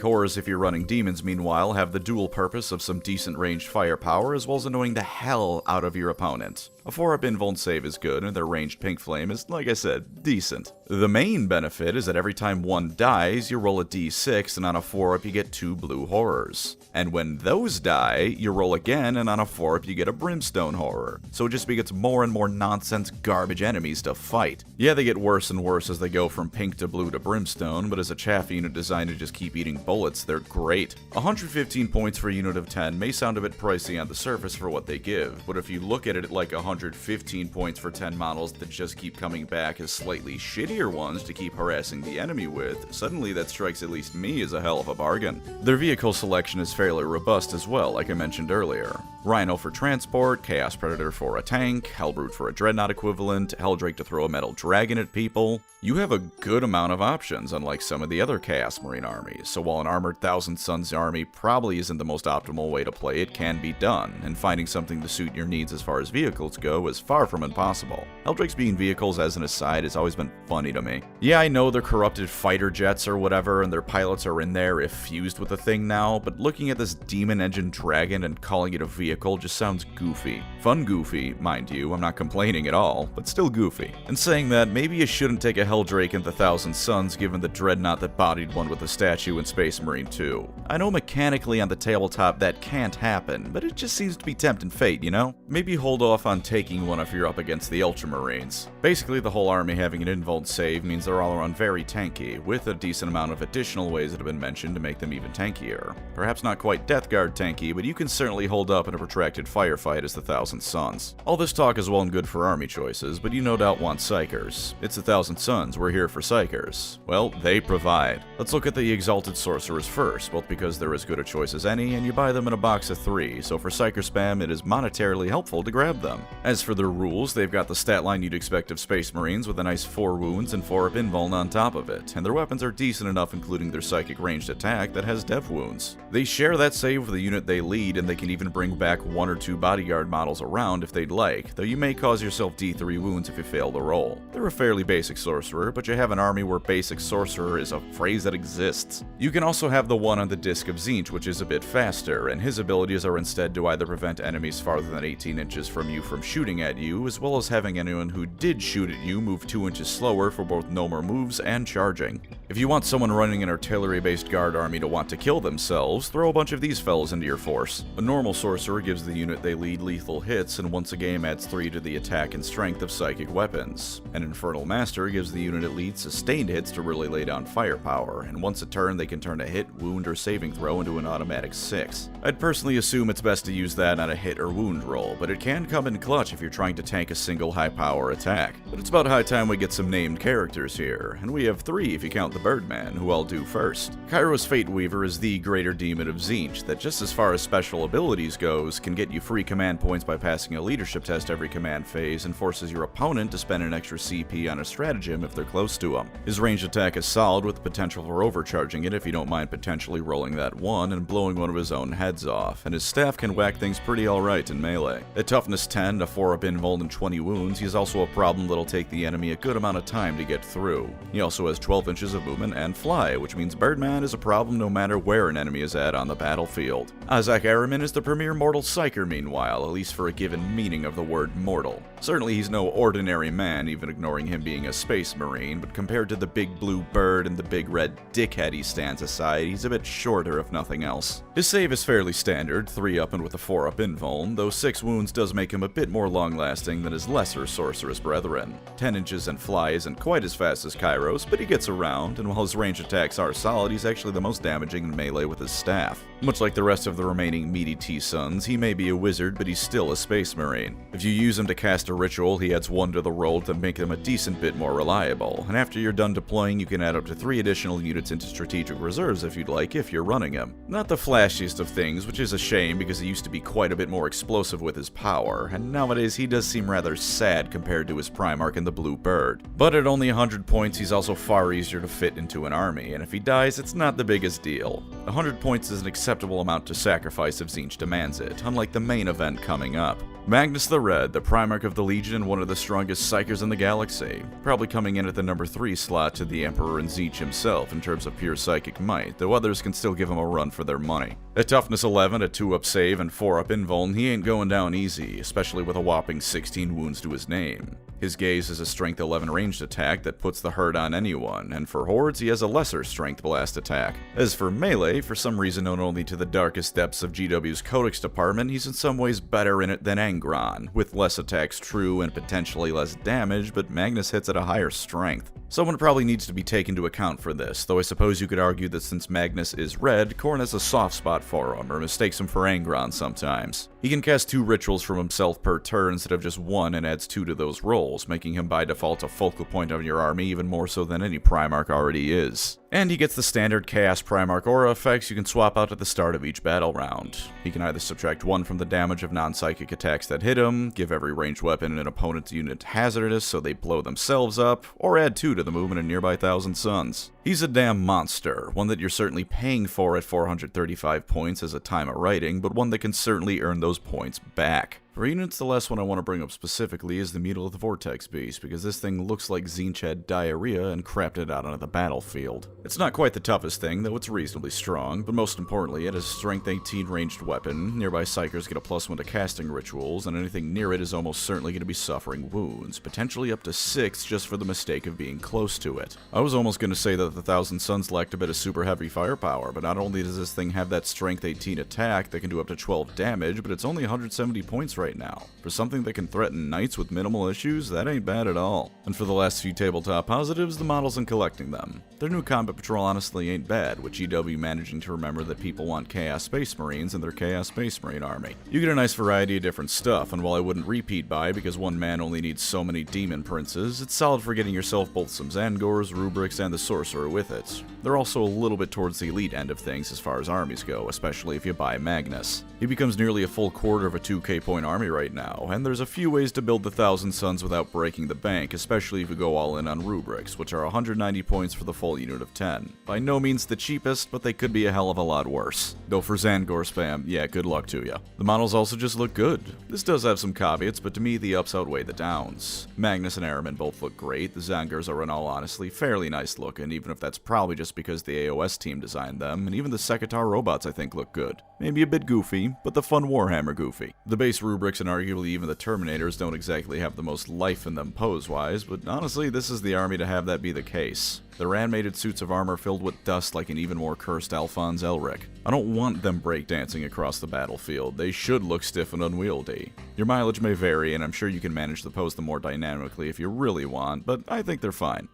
Horrors, if you're running demons meanwhile, have the dual purpose of some decent ranged firepower as well as annoying the hell out of your opponent. A 4-up invuln save is good, and their ranged pink flame is, like I said, decent. The main benefit is that every time one dies, you roll a d6, and on a 4-up you get 2 blue horrors. And when those die, you roll again, and on a 4-up you get a brimstone horror. So it just begets more and more nonsense garbage enemies to fight. Yeah, they get worse and worse as they go from pink to blue to brimstone, but as a chaff unit designed to just keep eating bullets, they're great. 115 points for a unit of 10 may sound a bit pricey on the surface for what they give, but if you look at it like 115 points for 10 models that just keep coming back as slightly shittier ones to keep harassing the enemy with, suddenly that strikes at least me as a hell of a bargain. Their vehicle selection is fairly robust as well, like I mentioned earlier. Rhino for transport, Chaos Predator for a tank, Hellbrute for a Dreadnought equivalent, Helldrake to throw a metal dragon at people. You have a good amount of options, unlike some of the other Chaos Marine armies, so while an armored Thousand Suns army probably isn't the most optimal way to play, it can be done, and finding something to suit your needs as far as vehicles go is far from impossible. Helldrakes being vehicles, as an aside, has always been funny to me. Yeah, I know they're corrupted fighter jets or whatever, and their pilots are in there if fused with a thing now, but looking at this demon engine dragon and calling it a vehicle just sounds goofy. Fun goofy, mind you, I'm not complaining at all, but still goofy. And saying that, maybe you shouldn't take a Helldrake in the Thousand Suns given the dreadnought that bodied one with a statue in Space Marine 2. I know mechanically on the tabletop that can't happen, but it just seems to be tempting fate, you know? Maybe hold off on taking one if you're up against the Ultramarines. Basically, the whole army having an invuln save means they're all around very tanky, with a decent amount of additional ways that have been mentioned to make them even tankier. Perhaps not quite Death Guard tanky, but you can certainly hold up in a protracted firefight as the Thousand Suns. All this talk is well and good for army choices, but you no doubt want Psychers. It's the Thousand Suns, we're here for Psychers. Well, they provide. Let's look at the Exalted Sorcerers first, both because they're as good a choice as any, and you buy them in a box of 3, so for Psyker spam it is monetarily helpful to grab them. As for their rules, they've got the stat line you'd expect of Space Marines with a nice 4 wounds and 4-up invuln on top of it, and their weapons are decent enough including their psychic ranged attack that has dev wounds. They share that save with the unit they lead, and they can even bring back 1 or 2 bodyguard models around if they'd like, though you may cause yourself D3 wounds if you fail the roll. They're a fairly basic sorcerer, but you have an army where basic sorcerer is a phrase that exists. You can also have the one on the disc of Snitch, which is a bit faster, and his abilities are instead to either prevent enemies farther than 18 inches from you from shooting at you, as well as having anyone who did shoot at you move 2 inches slower for both no more moves and charging. If you want someone running an artillery-based guard army to want to kill themselves, throw a bunch of these fellas into your force. A normal sorcerer gives the unit they lead lethal hits, and once a game adds 3 to the attack and strength of psychic weapons. An Infernal Master gives the unit it leads sustained hits to really lay down firepower, and once a turn they can turn a hit, wound, or saving throw into an automatic 6. I'd personally assume it's best to use that on a hit or wound roll, but it can come in clutch if you're trying to tank a single high-power attack. But it's about high time we get some named characters here, and we have 3 if you count the Birdman, who I'll do first. Kairos Fate Weaver is the greater demon of Snitch that, just as far as special abilities goes, can get you free command points by passing a leadership test every command phase and forces your opponent to spend an extra CP on a stratagem if they're close to him. His ranged attack is solid with the potential for overcharging it if you don't mind potentially rolling that 1 and blowing one of his own heads off, and his staff can whack things pretty alright in melee. At toughness 10 to 4-up invuln and 20 wounds, he's also a problem that'll take the enemy a good amount of time to get through. He also has 12 inches of movement and fly, which means Birdman is a problem no matter where an enemy is at on the battlefield. Isaac Araman is the premier mortal psyker meanwhile, at least for a given meaning of the word mortal. Certainly he's no ordinary man, even ignoring him being a space marine, but compared to the big blue bird and the big red dickhead he stands aside, he's a bit shorter if nothing else. His save is fairly standard, 3-up and with a 4-up invuln, though 6 wounds does make him a bit more long-lasting than his lesser sorceress brethren. 10 inches and fly isn't quite as fast as Kairos, but he gets around, and while his range attacks are solid, he's actually the most damaging in melee with his staff. Much like the rest of the remaining meaty T-Sons, he may be a wizard, but he's still a space marine. If you use him to cast a ritual, he adds 1 to the roll to make him a decent bit more reliable, and after you're done deploying, you can add up to 3 additional units into strategic reserves if you'd like, if you're running him. Not the flashiest of things, which is a shame because he used to be quite a bit more explosive with his power, and nowadays he does seem rather sad compared to his Primarch in the Blue Bird. But at only 100 points, he's also far easier to fit into an army, and if he dies, it's not the biggest deal. 100 points is an acceptable amount to sacrifice if Snitch demands it, unlike the main event coming up. Magnus the Red, the Primarch of the Legion and one of the strongest psychers in the galaxy, probably coming in at the number 3 slot to the Emperor and Snitch himself in terms of pure psychic might, though others can still give him a run for their money. At toughness 11, a 2-up save and 4-up invuln, he ain't going down easy, especially with a whopping 16 wounds to his name. His gaze is a strength 11 ranged attack that puts the hurt on anyone, and for hordes he has a lesser strength blast attack. As for melee, for some reason known only to the darkest depths of GW's Codex department, he's in some ways better in it than Angron, with less attacks true and potentially less damage, but Magnus hits at a higher strength. Someone probably needs to be taken into account for this, though I suppose you could argue that since Magnus is red, Khorne has a soft spot for him, or mistakes him for Angron sometimes. He can cast 2 rituals from himself per turn instead of just 1 and adds 2 to those rolls, making him by default a focal point of your army even more so than any Primarch already is. And he gets the standard Chaos Primarch aura effects you can swap out at the start of each battle round. He can either subtract 1 from the damage of non-psychic attacks that hit him, give every ranged weapon in an opponent's unit hazardous so they blow themselves up, or add 2 to the movement of nearby Thousand Suns. He's a damn monster, one that you're certainly paying for at 435 points as a time of writing, but one that can certainly earn those points back. For units, the last one I want to bring up specifically is the Mutal of the Vortex Beast, because this thing looks like Tzeentch had diarrhea and crapped it out onto the battlefield. It's not quite the toughest thing, though it's reasonably strong, but most importantly, it has a strength 18 ranged weapon, nearby Psykers get a +1 to casting rituals, and anything near it is almost certainly going to be suffering wounds, potentially up to 6 just for the mistake of being close to it. I was almost going to say that the Thousand Suns lacked a bit of super heavy firepower, but not only does this thing have that strength 18 attack that can do up to 12 damage, but it's only 170 points right now. For something that can threaten knights with minimal issues, that ain't bad at all. And for the last few tabletop positives, the models and collecting them. Their new combat patrol honestly ain't bad, with GW managing to remember that people want Chaos Space Marines in their Chaos Space Marine army. You get a nice variety of different stuff, and while I wouldn't repeat buy because one man only needs so many Demon Princes, it's solid for getting yourself both some Zangors, Rubrics, and the Sorcerer with it. They're also a little bit towards the elite end of things as far as armies go, especially if you buy Magnus. He becomes nearly a full quarter of a 2k point army right now, and there's a few ways to build the Thousand Suns without breaking the bank, especially if you go all in on Rubrics, which are 190 points for the full unit of 10. By no means the cheapest, but they could be a hell of a lot worse. Though for Zangor spam, yeah, good luck to ya. The models also just look good. This does have some caveats, but to me the ups outweigh the downs. Magnus and Ahriman both look great, the Zangors are in all honesty fairly nice looking, even if that's probably just because the AOS team designed them, and even the Sekitar robots I think look good. Maybe a bit goofy, but the fun Warhammer goofy. The base Rubrics and arguably even the Terminators don't exactly have the most life in them pose-wise, but honestly this is the army to have that be the case. Their animated suits of armor filled with dust like an even more cursed Alphonse Elric. I don't want them breakdancing across the battlefield, they should look stiff and unwieldy. Your mileage may vary, and I'm sure you can manage to pose them more dynamically if you really want, but I think they're fine.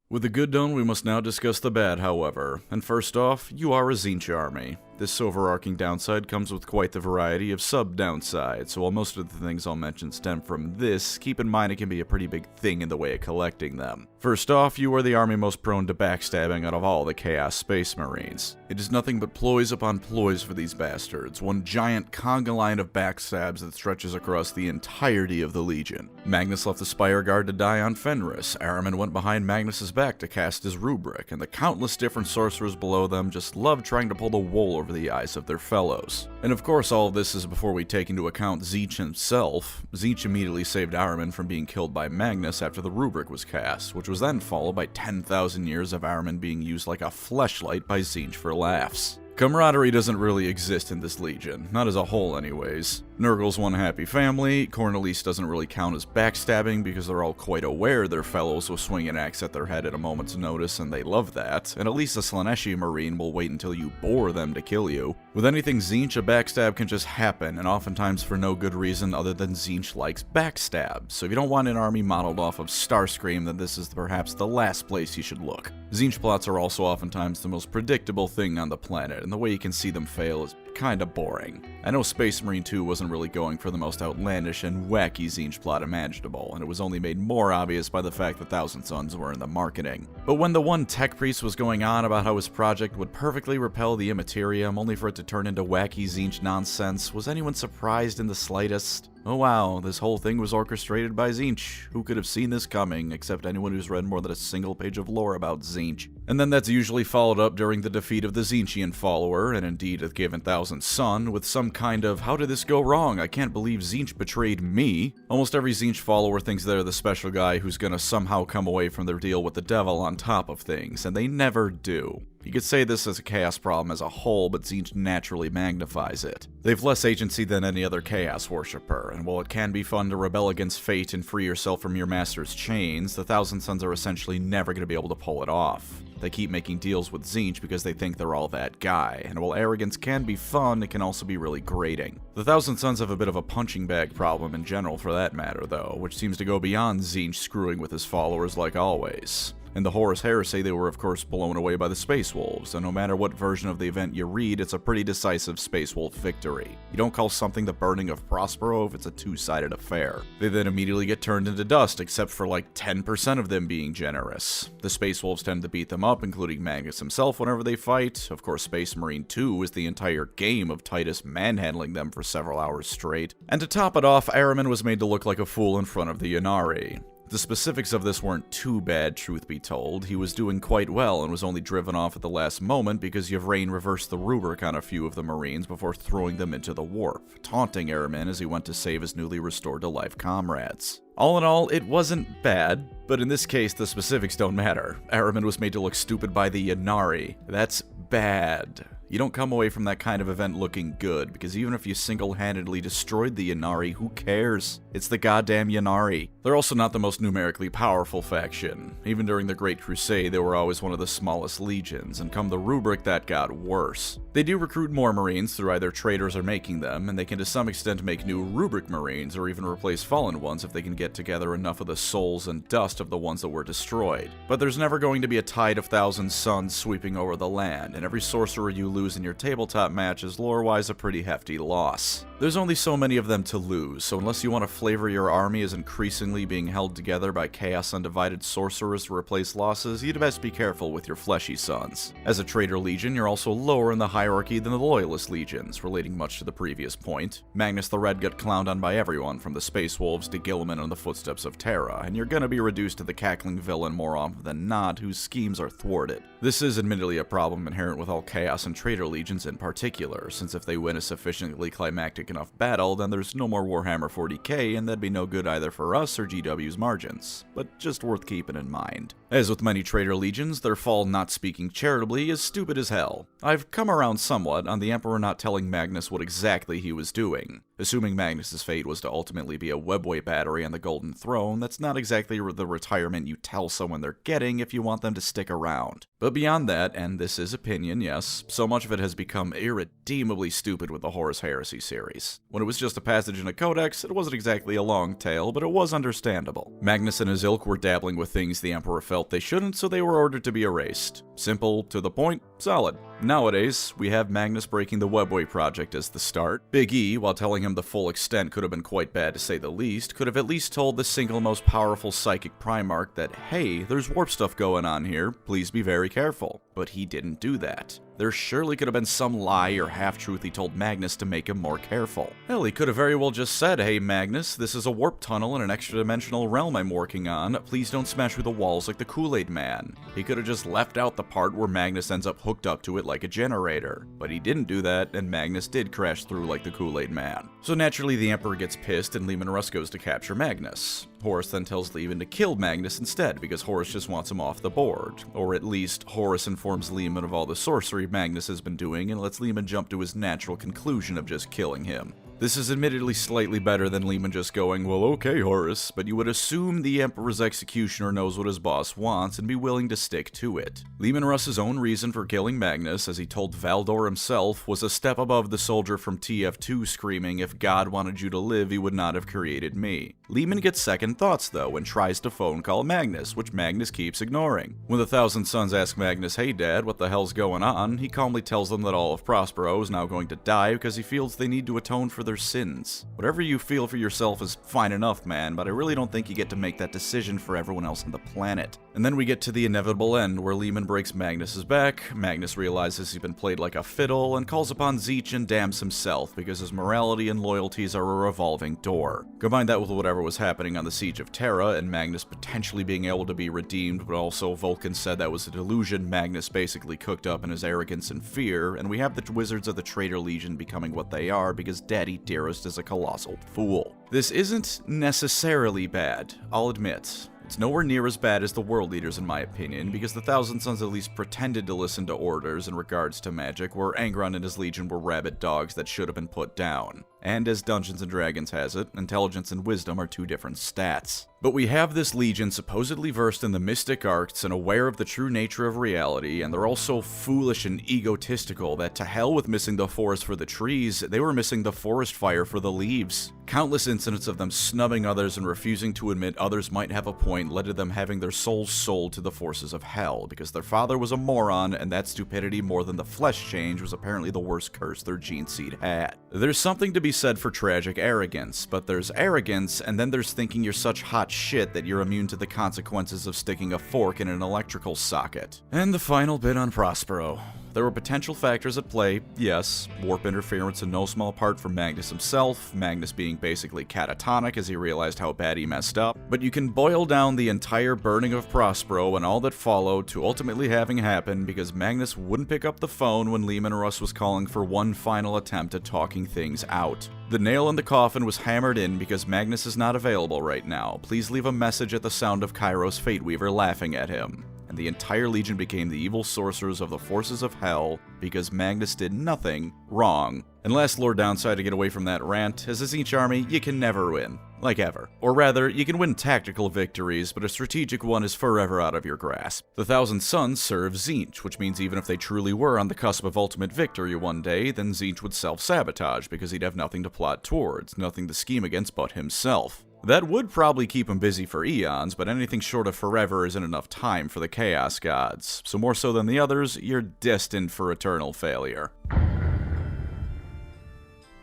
With the good done, we must now discuss the bad, however. And first off, you are a Tzeentch army. This overarching downside comes with quite the variety of sub-downsides, so while most of the things I'll mention stem from this, keep in mind it can be a pretty big thing in the way of collecting them. First off, you are the army most prone to backstabbing out of all the Chaos Space Marines. It is nothing but ploys upon ploys for these bastards, one giant conga line of backstabs that stretches across the entirety of the Legion. Magnus left the Spire Guard to die on Fenris, Ahriman went behind Magnus's back to cast his Rubric, and the countless different sorcerers below them just love trying to pull the wool over the eyes of their fellows. And of course all of this is before we take into account Tzeentch himself. Tzeentch immediately saved Ahriman from being killed by Magnus after the Rubric was cast, which was then followed by 10,000 years of Ahriman being used like a fleshlight by Tzeentch for laughs. Camaraderie doesn't really exist in this Legion, not as a whole anyways. Nurgle's one happy family, Khorne doesn't really count as backstabbing because they're all quite aware their fellows will swing an axe at their head at a moment's notice and they love that, and at least a Slaaneshi Marine will wait until you bore them to kill you. With anything Tzeentch, a backstab can just happen, and oftentimes for no good reason other than Tzeentch likes backstab, so if you don't want an army modeled off of Starscream, then this is perhaps the last place you should look. Tzeentch plots are also oftentimes the most predictable thing on the planet, and the way you can see them fail is kinda boring. I know Space Marine 2 wasn't really going for the most outlandish and wacky Tzeentch plot imaginable, and it was only made more obvious by the fact that Thousand Suns were in the marketing. But when the one tech priest was going on about how his project would perfectly repel the Immaterium only for it to turn into wacky Tzeentch nonsense, was anyone surprised in the slightest? Oh wow, this whole thing was orchestrated by Tzeentch. Who could have seen this coming, except anyone who's read more than a single page of lore about Tzeentch? And then that's usually followed up during the defeat of the Tzeentchian follower, and indeed a given Thousand Sun, with some kind of, how did this go wrong? I can't believe Tzeentch betrayed me. Almost every Tzeentch follower thinks they're the special guy who's gonna somehow come away from their deal with the devil on top of things, and they never do. You could say this is a chaos problem as a whole, but Tzeentch naturally magnifies it. They've less agency than any other chaos worshipper, and while it can be fun to rebel against fate and free yourself from your master's chains, the Thousand Sons are essentially never going to be able to pull it off. They keep making deals with Tzeentch because they think they're all that guy, and while arrogance can be fun, it can also be really grating. The Thousand Sons have a bit of a punching bag problem in general for that matter, though, which seems to go beyond Tzeentch screwing with his followers like always. In the Horus Heresy, they were of course blown away by the Space Wolves, and no matter what version of the event you read, it's a pretty decisive Space Wolf victory. You don't call something the burning of Prospero if it's a two-sided affair. They then immediately get turned into dust, except for like 10% of them being generous. The Space Wolves tend to beat them up, including Magnus himself whenever they fight. Of course, Space Marine 2 is the entire game of Titus manhandling them for several hours straight. And to top it off, Ahriman was made to look like a fool in front of the Ynnari. The specifics of this weren't too bad, truth be told. He was doing quite well and was only driven off at the last moment because Yvraine reversed the rubric on a few of the Marines before throwing them into the warp, taunting Ahriman as he went to save his newly restored to life comrades. All in all, it wasn't bad, but in this case, the specifics don't matter. Ahriman was made to look stupid by the Ynnari. That's bad. You don't come away from that kind of event looking good, because even if you single-handedly destroyed the Ynnari, who cares? It's the goddamn Ynnari. They're also not the most numerically powerful faction. Even during the Great Crusade, they were always one of the smallest legions, and come the rubric, that got worse. They do recruit more Marines through either traders or making them, and they can to some extent make new rubric Marines, or even replace fallen ones if they can get together enough of the souls and dust of the ones that were destroyed. But there's never going to be a tide of Thousand Sons sweeping over the land, and every sorcerer you lose in your tabletop match is lore-wise a pretty hefty loss. There's only so many of them to lose, so unless you want to flavor your army as increasingly being held together by chaos undivided sorcerers to replace losses, you'd best be careful with your fleshy sons. As a traitor legion, you're also lower in the hierarchy than the loyalist legions, relating much to the previous point. Magnus the Red got clowned on by everyone, from the Space Wolves to Guilliman and the Footsteps of Terra, and you're gonna be reduced to the cackling villain more often than not, whose schemes are thwarted. This is admittedly a problem inherent with all chaos and traitor legions in particular, since if they win a sufficiently climactic enough battle, then there's no more Warhammer 40k, and that'd be no good either for us or GW's margins, but just worth keeping in mind. As with many traitor legions, their fall, not speaking charitably, is stupid as hell. I've come around somewhat on the Emperor not telling Magnus what exactly he was doing. Assuming Magnus's fate was to ultimately be a webway battery on the Golden Throne, that's not exactly the retirement you tell someone they're getting if you want them to stick around. But beyond that, and this is opinion, yes, so much of it has become irredeemably stupid with the Horus Heresy series. When it was just a passage in a codex, it wasn't exactly a long tale, but it was understandable. Magnus and his ilk were dabbling with things the Emperor felt they shouldn't, so they were ordered to be erased. Simple, to the point, solid. Nowadays, we have Magnus breaking the Webway project as the start. Big E, while telling him the full extent could have been quite bad to say the least, could have at least told the single most powerful psychic Primarch that, hey, there's warp stuff going on here, please be very careful. But he didn't do that. There surely could have been some lie or half-truth he told Magnus to make him more careful. Hell, he could have very well just said, hey Magnus, this is a warp tunnel in an extra-dimensional realm I'm working on, please don't smash through the walls like the Kool-Aid Man. He could have just left out the part where Magnus ends up hooked up to it like a generator. But he didn't do that, and Magnus did crash through like the Kool-Aid Man. So naturally the Emperor gets pissed and Leman Russ goes to capture Magnus. Horus then tells Leman to kill Magnus instead, because Horus just wants him off the board. Or at least, Horus informs Leman of all the sorcery Magnus has been doing and lets Leman jump to his natural conclusion of just killing him. This is admittedly slightly better than Leman just going, well okay Horus, but you would assume the Emperor's executioner knows what his boss wants and be willing to stick to it. Leman Russ's own reason for killing Magnus, as he told Valdor himself, was a step above the soldier from TF2 screaming, if God wanted you to live, he would not have created me. Leman gets second thoughts though and tries to phone call Magnus, which Magnus keeps ignoring. When the Thousand Sons ask Magnus, hey dad, what the hell's going on, he calmly tells them that all of Prospero is now going to die because he feels they need to atone for their sins. Whatever you feel for yourself is fine enough, man, but I really don't think you get to make that decision for everyone else on the planet. And then we get to the inevitable end where Leman breaks Magnus's back, Magnus realizes he's been played like a fiddle, and calls upon Tzeentch and damns himself because his morality and loyalties are a revolving door. Combine that with whatever was happening on the Siege of Terra, and Magnus potentially being able to be redeemed, but also Vulcan said that was a delusion Magnus basically cooked up in his arrogance and fear, and we have the Wizards of the Traitor Legion becoming what they are because Daddy Dearest is a colossal fool. This isn't necessarily bad, I'll admit. It's nowhere near as bad as the world leaders in my opinion, because the Thousand Sons at least pretended to listen to orders in regards to magic, where Angron and his legion were rabid dogs that should have been put down. And as Dungeons & Dragons has it, intelligence and wisdom are two different stats. But we have this legion supposedly versed in the mystic arts and aware of the true nature of reality, and they're all so foolish and egotistical that to hell with missing the forest for the trees, they were missing the forest fire for the leaves. Countless incidents of them snubbing others and refusing to admit others might have a point led to them having their souls sold to the forces of hell, because their father was a moron, and that stupidity more than the flesh change was apparently the worst curse their gene seed had. There's something to be said for tragic arrogance, but there's arrogance, and then there's thinking you're such hot shit that you're immune to the consequences of sticking a fork in an electrical socket. And the final bit on Prospero. There were potential factors at play, yes, warp interference in no small part from Magnus himself, Magnus being basically catatonic as he realized how bad he messed up, but you can boil down the entire burning of Prospero and all that followed to ultimately having happened because Magnus wouldn't pick up the phone when Lehman Russ was calling for one final attempt at talking things out. The nail in the coffin was hammered in because Magnus is not available right now. Please leave a message at the sound of Kairos Fateweaver laughing at him. And the entire legion became the evil sorcerers of the forces of hell because Magnus did nothing wrong. And last Lord Downside to get away from that rant, as a Tzeentch army, you can never win. Like ever. Or rather, you can win tactical victories, but a strategic one is forever out of your grasp. The Thousand Sons serve Tzeentch, which means even if they truly were on the cusp of ultimate victory one day, then Tzeentch would self-sabotage because he'd have nothing to plot towards, nothing to scheme against but himself. That would probably keep him busy for eons, but anything short of forever isn't enough time for the Chaos Gods. So more so than the others, you're destined for eternal failure.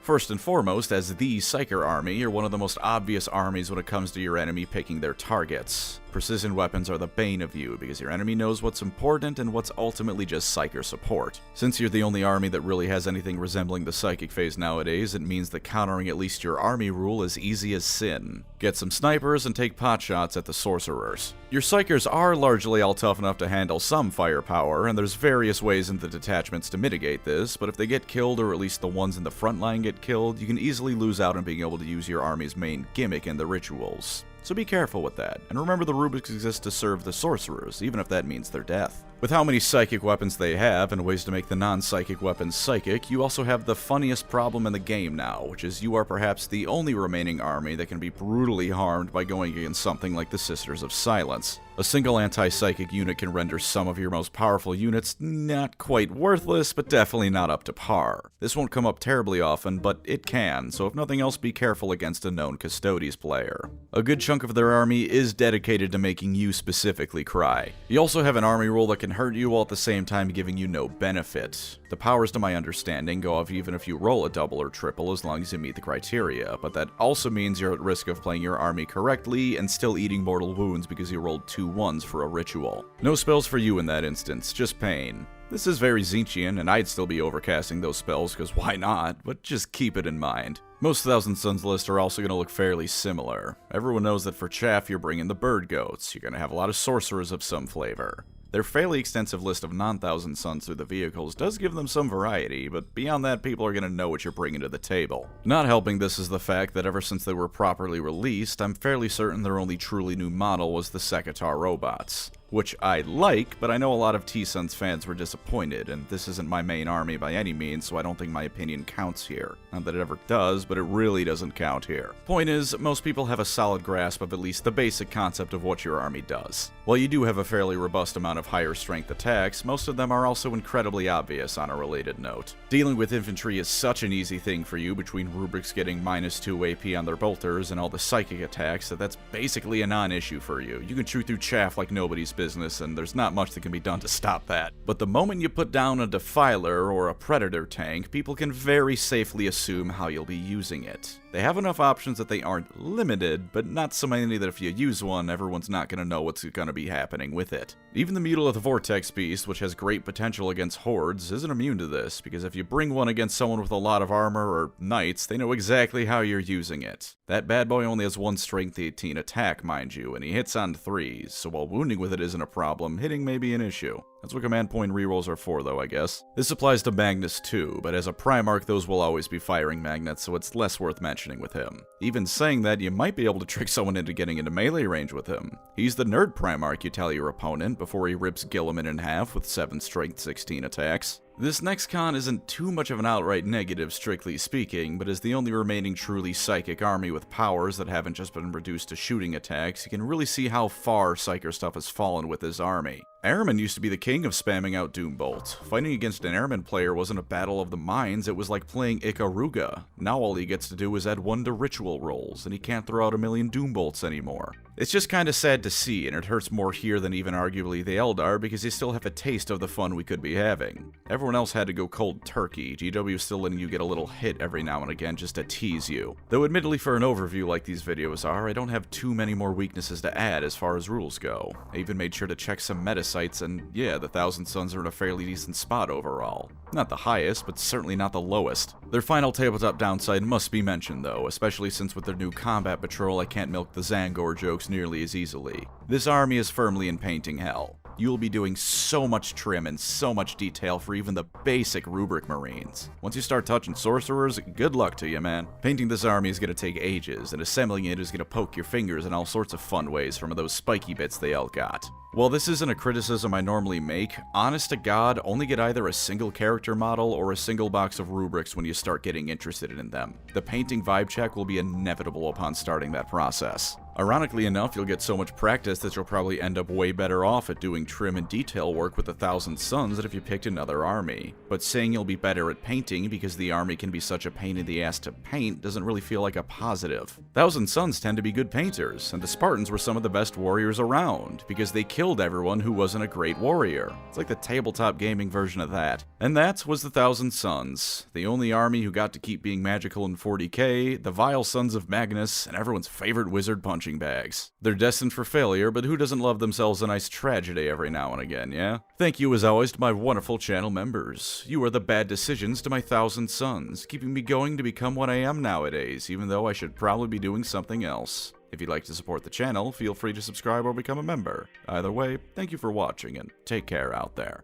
First and foremost, as the Psyker army, you're one of the most obvious armies when it comes to your enemy picking their targets. Precision weapons are the bane of you, because your enemy knows what's important and what's ultimately just Psyker support. Since you're the only army that really has anything resembling the Psychic phase nowadays, it means that countering at least your army rule is easy as sin. Get some snipers and take potshots at the sorcerers. Your Psykers are largely all tough enough to handle some firepower, and there's various ways in the detachments to mitigate this, but if they get killed, or at least the ones in the front line get killed, you can easily lose out on being able to use your army's main gimmick in the rituals. So be careful with that, and remember the rubrics exist to serve the sorcerers, even if that means their death. With how many psychic weapons they have, and ways to make the non-psychic weapons psychic, you also have the funniest problem in the game now, which is you are perhaps the only remaining army that can be brutally harmed by going against something like the Sisters of Silence. A single anti-psychic unit can render some of your most powerful units not quite worthless, but definitely not up to par. This won't come up terribly often, but it can, so if nothing else, be careful against a known Custodes player. A good chunk of their army is dedicated to making you specifically cry. You also have an army rule that can hurt you while at the same time giving you no benefit. The powers, to my understanding, go off even if you roll a double or triple as long as you meet the criteria, but that also means you're at risk of playing your army correctly and still eating mortal wounds because you rolled 2 1s for a ritual. No spells for you in that instance, just pain. This is very Tzeentchian, and I'd still be overcasting those spells because why not, but just keep it in mind. Most Thousand Sons lists are also going to look fairly similar. Everyone knows that for chaff you're bringing the bird goats, you're going to have a lot of sorcerers of some flavor. Their fairly extensive list of non-Thousand Sons through the vehicles does give them some variety, but beyond that, people are going to know what you're bringing to the table. Not helping this is the fact that ever since they were properly released, I'm fairly certain their only truly new model was the Sekitar robots. Which I like, but I know a lot of T-Sons fans were disappointed, and this isn't my main army by any means, so I don't think my opinion counts here. Not that it ever does, but it really doesn't count here. Point is, most people have a solid grasp of at least the basic concept of what your army does. While you do have a fairly robust amount of higher strength attacks, most of them are also incredibly obvious on a related note. Dealing with infantry is such an easy thing for you between rubrics getting -2 AP on their bolters and all the psychic attacks that's basically a non-issue for you. You can chew through chaff like nobody's business, and there's not much that can be done to stop that. But the moment you put down a Defiler or a Predator tank, people can very safely assume how you'll be using it. They have enough options that they aren't limited, but not so many that if you use one, everyone's not going to know what's going to be happening with it. Even the Mutilith Vortex Beast, which has great potential against hordes, isn't immune to this, because if you bring one against someone with a lot of armor or knights, they know exactly how you're using it. That bad boy only has one strength 18 attack, mind you, and he hits on 3s, so while wounding with it isn't a problem, hitting may be an issue. That's what command point rerolls are for, though, I guess. This applies to Magnus too, but as a Primarch those will always be firing magnets, so it's less worth mentioning with him. Even saying that, you might be able to trick someone into getting into melee range with him. He's the nerd Primarch, you tell your opponent, before he rips Gilliman in half with 7 strength 16 attacks. This next con isn't too much of an outright negative, strictly speaking, but as the only remaining truly psychic army with powers that haven't just been reduced to shooting attacks, you can really see how far Psyker stuff has fallen with this army. Airman used to be the king of spamming out Doombolt. Fighting against an Airman player wasn't a battle of the minds, it was like playing Ikaruga. Now all he gets to do is add 1 to ritual rolls, and he can't throw out a million Doombolts anymore. It's just kinda sad to see, and it hurts more here than even arguably the Eldar, because they still have a taste of the fun we could be having. Everyone else had to go cold turkey, GW is still letting you get a little hit every now and again just to tease you. Though admittedly for an overview like these videos are, I don't have too many more weaknesses to add as far as rules go. I even made sure to check some meta sites, and yeah, the Thousand Suns are in a fairly decent spot overall. Not the highest, but certainly not the lowest. Their final tabletop downside must be mentioned though, especially since with their new combat patrol I can't milk the Zangor jokes nearly as easily. This army is firmly in painting hell. You will be doing so much trim and so much detail for even the basic rubric marines. Once you start touching sorcerers, good luck to you, man. Painting this army is going to take ages, and assembling it is going to poke your fingers in all sorts of fun ways from those spiky bits they all got. While this isn't a criticism I normally make, honest to God, only get either a single character model or a single box of rubrics when you start getting interested in them. The painting vibe check will be inevitable upon starting that process. Ironically enough, you'll get so much practice that you'll probably end up way better off at doing trim and detail work with the Thousand Suns than if you picked another army. But saying you'll be better at painting because the army can be such a pain in the ass to paint doesn't really feel like a positive. Thousand Suns tend to be good painters, and the Spartans were some of the best warriors around, because they killed everyone who wasn't a great warrior. It's like the tabletop gaming version of that. And that was the Thousand Suns, the only army who got to keep being magical in 40k, the vile sons of Magnus, and everyone's favorite wizard punching bags. They're destined for failure, but who doesn't love themselves a nice tragedy every now and again, yeah? Thank you as always to my wonderful channel members. You are the bad decisions to my Thousand Suns, keeping me going to become what I am nowadays, even though I should probably be doing something else. If you'd like to support the channel, feel free to subscribe or become a member. Either way, thank you for watching, and take care out there.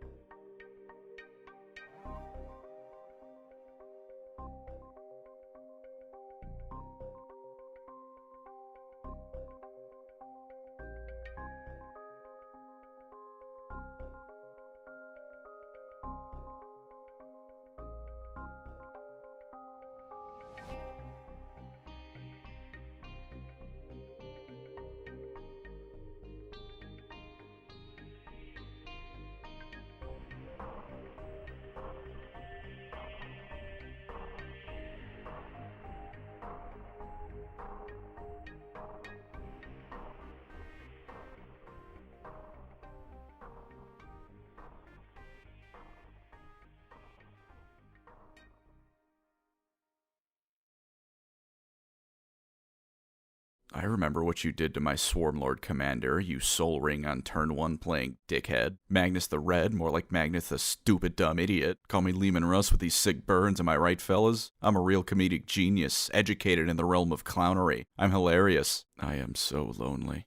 I remember what you did to my Swarmlord commander, you Soul Ring on turn 1 playing dickhead. Magnus the Red, more like Magnus the stupid dumb idiot. Call me Lehman Russ with these sick burns, am I right, fellas? I'm a real comedic genius, educated in the realm of clownery. I'm hilarious. I am so lonely.